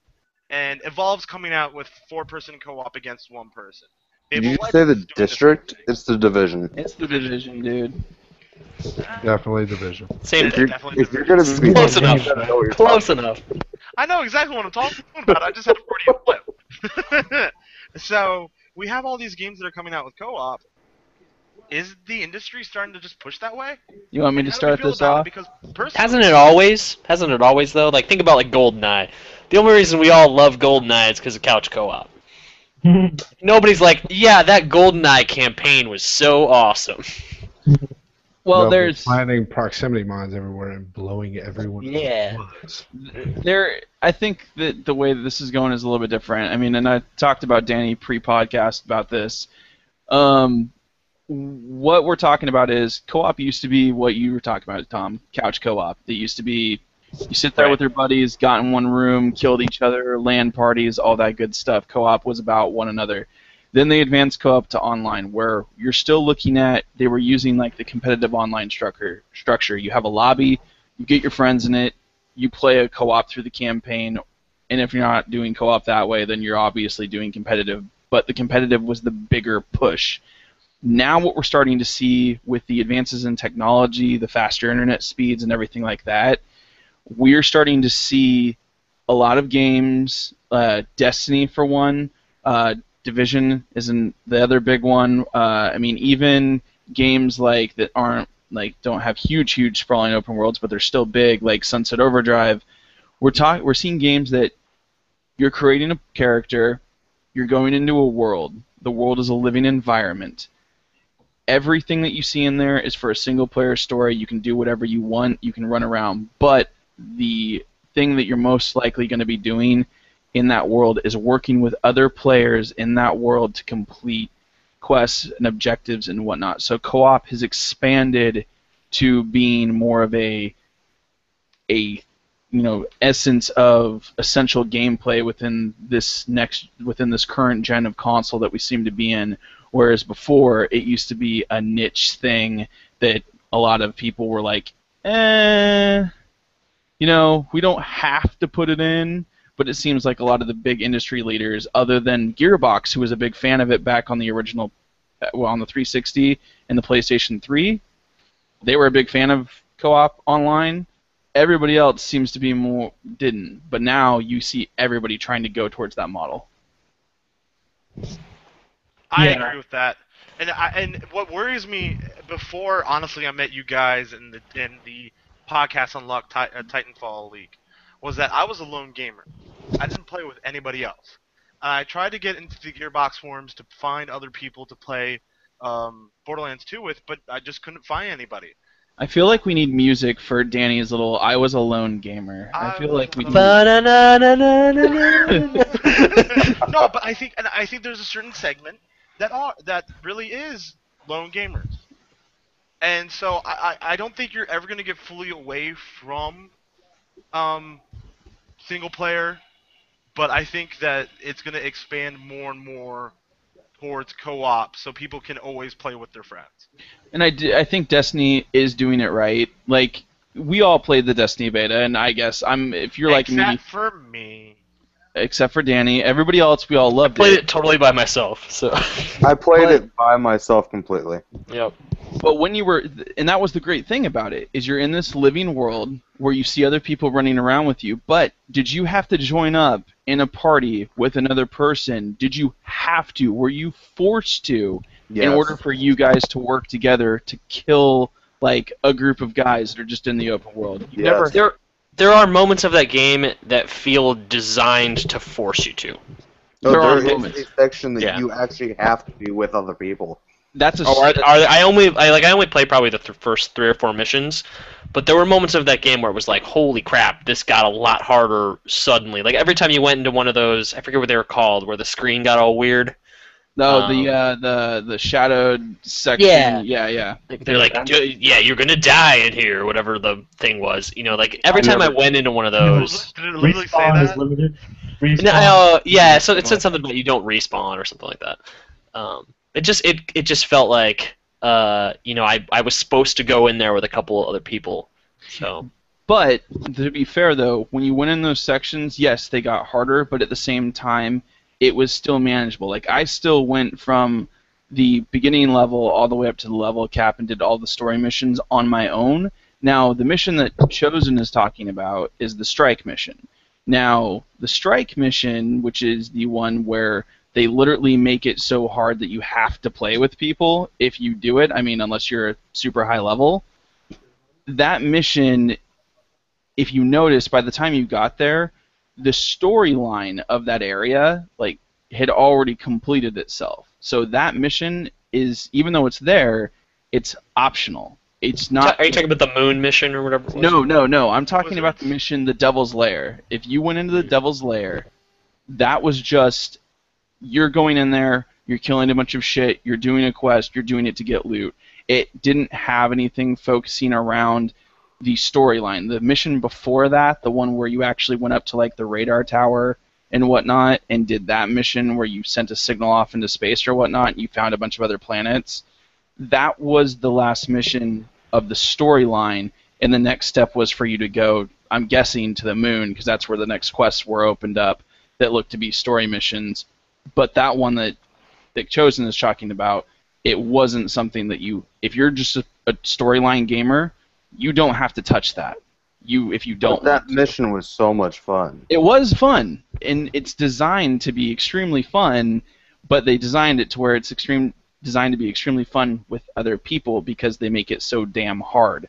And Evolve's coming out with 4-person co-op against 1 person. Did you Fable say the Legends is doing the district? same thing. It's the division. It's the division, dude. Definitely division. Same If thing. Definitely you're gonna be Close enough. you gotta know what you're Close talking enough. I know exactly what I'm talking about. I just had a Freudian flip. So, we have all these games that are coming out with co-op. is the industry starting to just push that way? You want me And to how do we start feel this about it? off? Because personally, Hasn't it always? Hasn't it always though? Like think about like GoldenEye. The only reason we all love GoldenEye is because of couch co-op. Nobody's like, yeah, that GoldenEye campaign was so awesome. Well, They'll be there's planting proximity mines everywhere and blowing everyone. Yeah. I think that the way that this is going is a little bit different. I mean, and I talked about Danny pre-podcast about this. What we're talking about is co-op used to be what you were talking about, Tom. Couch co-op. It used to be you sit there Right. with your buddies, got in one room, killed each other, LAN parties, all that good stuff. Co-op was about one another. Then they advanced co-op to online, where you're still looking at, they were using like the competitive online structure. You have a lobby, you get your friends in it, you play a co-op through the campaign, and if you're not doing co-op that way, then you're obviously doing competitive. But the competitive was the bigger push. Now what we're starting to see with the advances in technology, the faster internet speeds and everything like that, we're starting to see a lot of games, Destiny for one, Division isn't the other big one. I mean, even games like that aren't like don't have huge sprawling open worlds, but they're still big, like Sunset Overdrive. We're seeing games that you're creating a character, you're going into a world. The world is a living environment. Everything that you see in there is for a single player story. You can do whatever you want. You can run around, but the thing that you're most likely going to be doing in that world is working with other players in that world to complete quests and objectives and whatnot. So co-op has expanded to being more of a essence of essential gameplay within this current gen of console that we seem to be in. Whereas before it used to be a niche thing that a lot of people were like, we don't have to put it in. But it seems like a lot of the big industry leaders, other than Gearbox, who was a big fan of it back on the original, on the 360 and the PlayStation 3, they were a big fan of co-op online. Everybody else seems to be didn't. But now you see everybody trying to go towards that model. I Yeah. agree with that. And what worries me before, honestly, I met you guys in the podcast Unlock Titanfall League, was that I was a lone gamer. I didn't play with anybody else. I tried to get into the Gearbox forums to find other people to play Borderlands 2 with, but I just couldn't find anybody. I feel like we need music for Danny's little "I was a lone gamer." I feel like we need. No, but I think there's a certain segment that really is lone gamers, and so I don't think you're ever gonna get fully away from single player, but I think that it's gonna expand more and more towards co-op, so people can always play with their friends. And I think Destiny is doing it right. Like, we all played the Destiny beta, and I guess if you're like me, Except for me. except for Danny, everybody else, we all loved Played it totally by myself. So. I played it by myself completely. Yep. But when you were, and that was the great thing about it, is you're in this living world where you see other people running around with you, but did you have to join up in a party with another person? Did you have to? Were you forced to in order for you guys to work together to kill, like, a group of guys that are just in the open world? You never. There are moments of that game that feel designed to force you to. No, There are there is moments. a section that Yeah. you actually have to be with other people. That's a. I only played probably the first 3 or 4 missions, but there were moments of that game where it was like, holy crap, this got a lot harder suddenly. Like every time you went into one of those, I forget what they were called, where the screen got all weird. No, the shadowed section. Yeah. They're like, yeah, you're gonna die in here, or whatever the thing was. Like every time I went into one of those. Did it literally say Respawn is that? limited. Respawn. No, yeah, so it said something about you don't respawn or something like that. It just felt like I was supposed to go in there with a couple other people. So. But to be fair though, when you went in those sections, yes, they got harder, but at the same time, it was still manageable. Like I still went from the beginning level all the way up to the level cap and did all the story missions on my own. Now, the mission that Chosen is talking about is the strike mission. Now, the strike mission, which is the one where they literally make it so hard that you have to play with people if you do it. I mean, unless you're a super high level. That mission, if you notice, by the time you got there, the storyline of that area like had already completed itself. So that mission is, even though it's there, it's optional. It's not. Are you talking about the moon mission or whatever? It was? No. I'm talking about the mission, the Devil's Lair. If you went into the Devil's Lair, that was just, you're going in there, you're killing a bunch of shit, you're doing a quest, you're doing it to get loot. It didn't have anything focusing around the storyline. The mission before that, the one where you actually went up to like the radar tower and whatnot and did that mission where you sent a signal off into space or whatnot and you found a bunch of other planets, that was the last mission of the storyline, and the next step was for you to go, I'm guessing, to the moon, because that's where the next quests were opened up that looked to be story missions. But that one that Chosen is talking about, it wasn't something that you, if you're just a storyline gamer, you don't have to touch that. If you don't. That mission was so much fun. It was fun, and it's designed to be extremely fun, but they designed it to where it's designed to be extremely fun with other people because they make it so damn hard.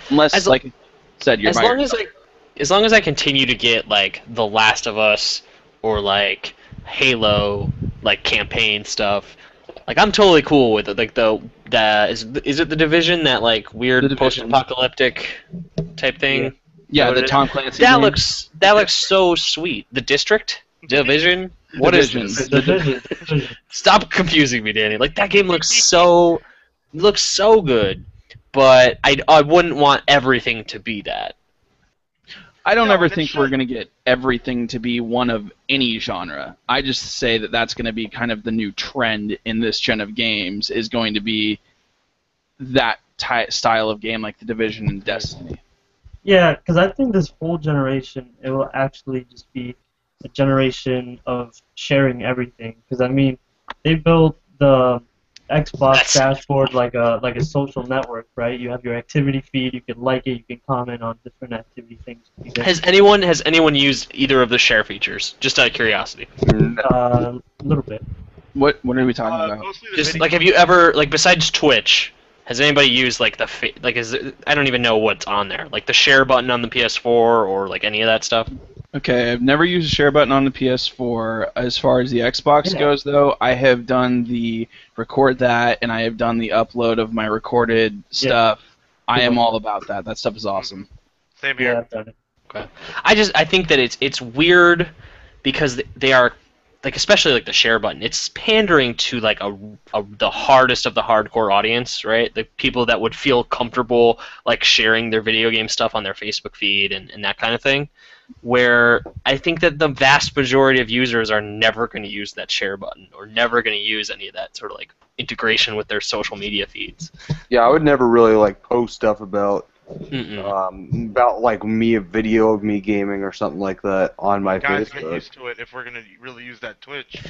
Unless, like I said, you're as long as I continue to get like The Last of Us or like Halo like campaign stuff, like I'm totally cool with it. Like is it The Division, that like weird post-apocalyptic type thing? Yeah, the Tom Clancy. That looks so sweet. The District? Division? What is this? Division. Stop confusing me, Danny. Like that game looks so good, but I wouldn't want everything to be that. I don't ever think we're going to get everything to be one of any genre. I just say that that's going to be kind of the new trend in this gen of games, is going to be that style of game like The Division and Destiny. Yeah, because I think this whole generation, it will actually just be a generation of sharing everything. Because I mean, they built the Xbox dashboard like a social network, right? You have your activity feed, you can like it, you can comment on different activity things. Has anyone used either of the share features? Just out of curiosity. A little bit. What are we talking about? Just like, have you ever, like, besides Twitch, has anybody used like I don't even know what's on there, like the share button on the PS4 or like any of that stuff? Okay, I've never used a share button on the PS4. As far as the Xbox goes, though, I have done the record that, and I have done the upload of my recorded stuff. I am all about that. That stuff is awesome. Same here. Yeah, I've done it. Okay. I think that it's weird because they are, like, especially like the share button, it's pandering to like the hardest of the hardcore audience, right? The people that would feel comfortable like sharing their video game stuff on their Facebook feed and that kind of thing. Where I think that the vast majority of users are never going to use that share button or never going to use any of that sort of like integration with their social media feeds. Yeah, I would never really like post stuff about like a video of me gaming or something like that on my Guys, Facebook. get used to it if we're gonna really use that Twitch.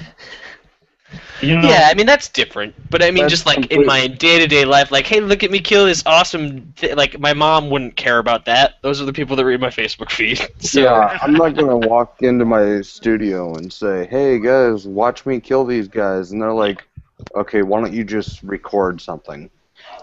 You know, Yeah, I mean that's different, but I mean That's just like in completely- my day-to-day life, like, hey, look at me kill this awesome like my mom wouldn't care about that. Those are the people that read my Facebook feed. So Yeah, I'm not gonna walk into my studio and say, "Hey guys, watch me kill these guys," and they're like, "Okay, why don't you just record something?"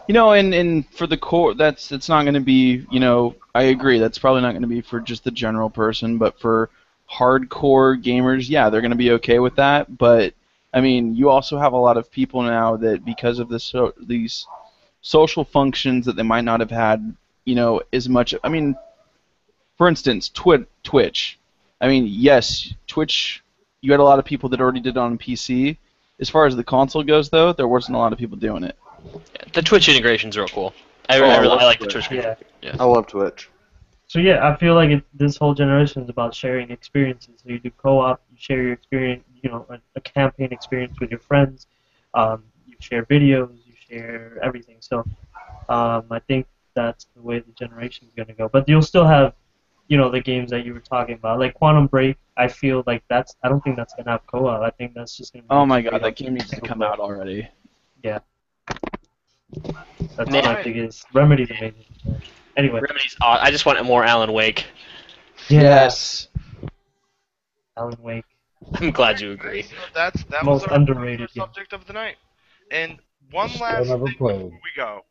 You know, and for the core, it's not going to be, you know, I agree, that's probably not going to be for just the general person, but for hardcore gamers, yeah, they're going to be okay with that, but, I mean, you also have a lot of people now that because of these social functions that they might not have had, you know, as much, I mean, for instance, Twitch. I mean, yes, Twitch, you had a lot of people that already did it on PC. As far as the console goes, though, there wasn't a lot of people doing it. the Twitch integration's real cool. I like the Twitch. yeah. I love Twitch. So yeah, I feel like this whole generation is about sharing experiences. So you do co-op, you share your experience, you know, a campaign experience with your friends. You share videos, you share everything. So I think that's the way the generation is going to go. But you'll still have, you know, the games that you were talking about, like Quantum Break. I feel like I don't think that's going to have co-op. I think that's just going to. Oh my god, that game needs to come out already. Yeah. That's my biggest. Remedy's amazing. Anyway. Remedy's I just want more Alan Wake. Yes. Alan Wake. I'm glad you agree. So that Most was our underrated game. subject of the night. And one Still last never thing played. before we go.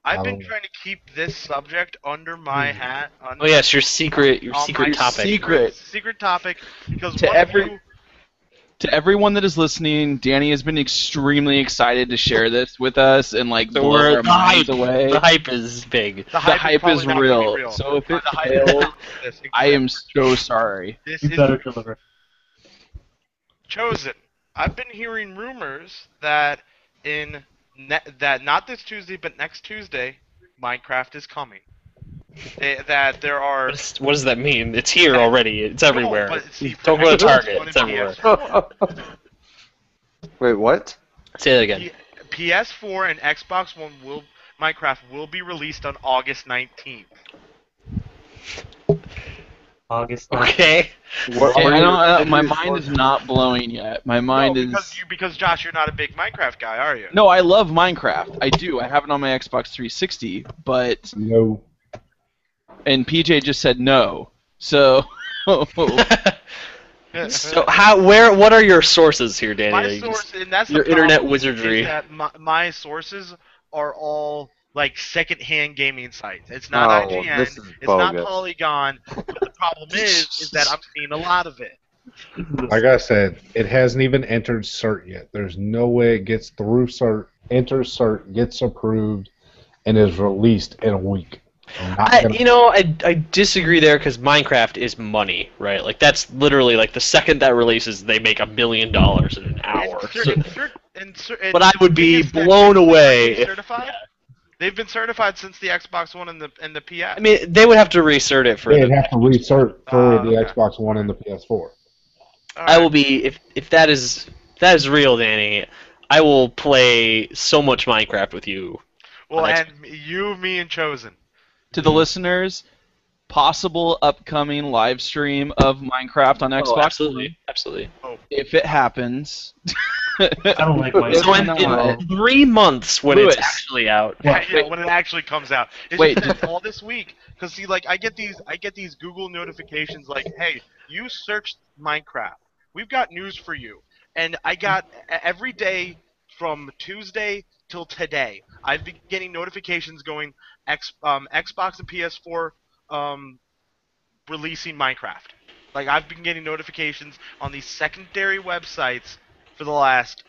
I I've been don't- trying to keep this subject under my hat. Oh yes, your secret my topic. secret topic, because To one of every- you, To everyone that is listening, Danny has been extremely excited to share this with us and like So blow we're our minds away. The hype is big. the The hype, hype is probably not gonna be real. So if it The hype is fails, not this. I am so sorry. This You is better deliver. Chosen. I've been hearing rumors that that not this Tuesday, but next Tuesday, Minecraft is coming. That there are. What does that mean? It's here already. It's everywhere. No, but see, Don't go to for Target. Xbox It's One and everywhere. Wait, what? Say that again. PS4 and Xbox One Minecraft will be released on August 19th. August 9th. Okay. What Okay, are you- my mind is not blowing yet. My mind No, is. because Josh, you're not a big Minecraft guy, are you? No, I love Minecraft. I do. I have it on my Xbox 360, but No. and PJ just said no. So So what are your sources here, Danny? My source, and that's your the internet problem, wizardry. is that my sources are all like second-hand gaming sites. It's not Oh, IGN. this is It's not bogus. Polygon. But the problem is that I'm seeing a lot of it. Like I said, it hasn't even entered CERT yet. There's no way it gets through CERT, enters CERT, gets approved, and is released in a week. I disagree there because Minecraft is money, right? Like that's literally like the second that releases, they make $1 million in an hour. But I would be blown away if- Certified? They've been certified since the Xbox One and the PS. I mean, they would have to recert it for. They'd have to recert for the okay. Xbox One and the PS4. All I will right. be if that is real, Danny. I will play so much Minecraft with you. Well, on and you, me, and Chosen. to the listeners, possible upcoming live stream of Minecraft on Xbox. Absolutely. If it happens. I don't like So Minecraft. in 3 months when Lewis. it's actually out. Yeah, when it actually comes out. It's Wait, just that all this week, because see, like I get these Google notifications like, hey, you searched Minecraft. We've got news for you. And I got every day from Tuesday till today, I've been getting notifications going Xbox and PS4 releasing Minecraft. Like I've been getting notifications on these secondary websites for the last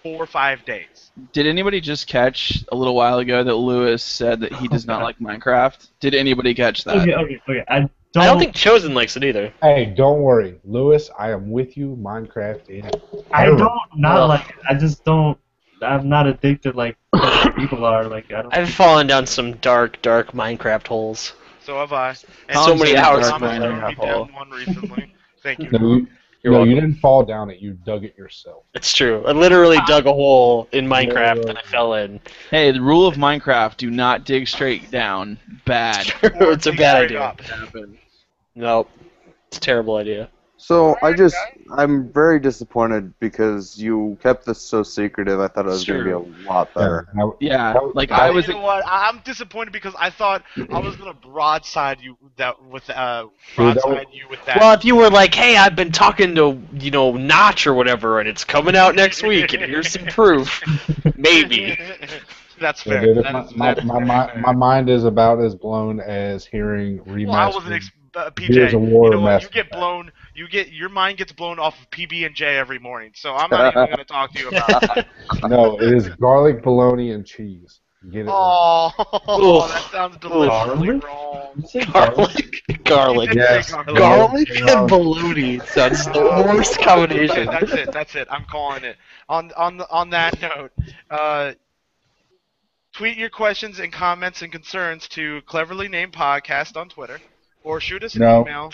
4 or 5 days. Did anybody just catch a little while ago that Lewis said that he does not like Minecraft? Did anybody catch that? Okay. I don't think Chosen likes it either. Hey, don't worry, Lewis. I am with you. Minecraft is. I terrible. don't not like it. I just don't. I'm not addicted like other people are. Like I don't. I've fallen down some dark Minecraft holes. So have I. And So many hours Thomas in threw Minecraft me hole. down one recently. Thank you. No, You're you welcome. didn't fall down it. You dug it yourself. It's true. I literally dug a hole in Minecraft and I fell in. Hey, the rule of Minecraft: do not dig straight down. Bad. Or It's a dig bad straight idea. up. Nope. It's a terrible idea. So I'm very disappointed because you kept this so secretive. I thought it was going to be a lot better. Yeah, like I I was. You know what? I'm disappointed because I thought I was gonna broadside you with that. Well, if you were like, hey, I've been talking to, Notch or whatever, and it's coming out next week, and here's some proof, maybe. That's Yeah, fair. dude, That is my, fair. my mind is about as blown as hearing Well, I wasn't remastered. PJ. Gears of War You know what? Master You get blown. Your mind gets blown off of PB and J every morning. So I'm not even gonna talk to you about that. No, it is garlic, bologna, and cheese. Get it? right. Oh, that sounds deliciously Garlic? wrong. You say Garlic. Yes. Garlic and bologna sounds the worst combination. That's it. I'm calling it. On that note, tweet your questions and comments and concerns to Cleverly Named Podcast on Twitter, or shoot us an No. email.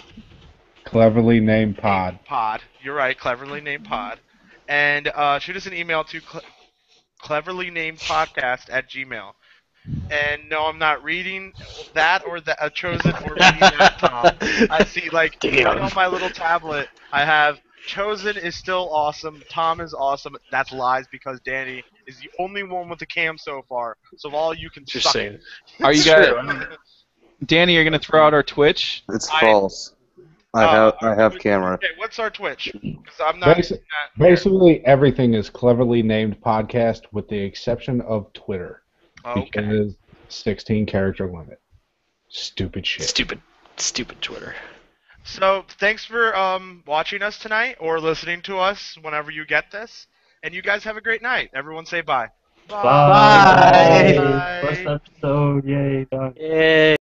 Cleverly named pod. Pod. You're right. Cleverly Named Pod, and shoot us an email to cleverlynamedpodcast@gmail. And no, I'm not reading that or that chosen or reading that, Tom. I see, like, Damn. right on my little tablet, I have chosen is still awesome. Tom is awesome. That's lies because Danny is the only one with the cam so far. So all you can Just suck saying. Are you It's guys? true. Danny, you're gonna throw out our Twitch? It's I- false. I have camera. Okay, what's our Twitch? 'Cause I'm not. Basically, everything is cleverly named podcast with the exception of Twitter. Okay. Because 16 character limit. Stupid shit. Stupid Twitter. So thanks for watching us tonight or listening to us whenever you get this, and you guys have a great night. Everyone say bye. Bye. First episode, yay, done. Yay.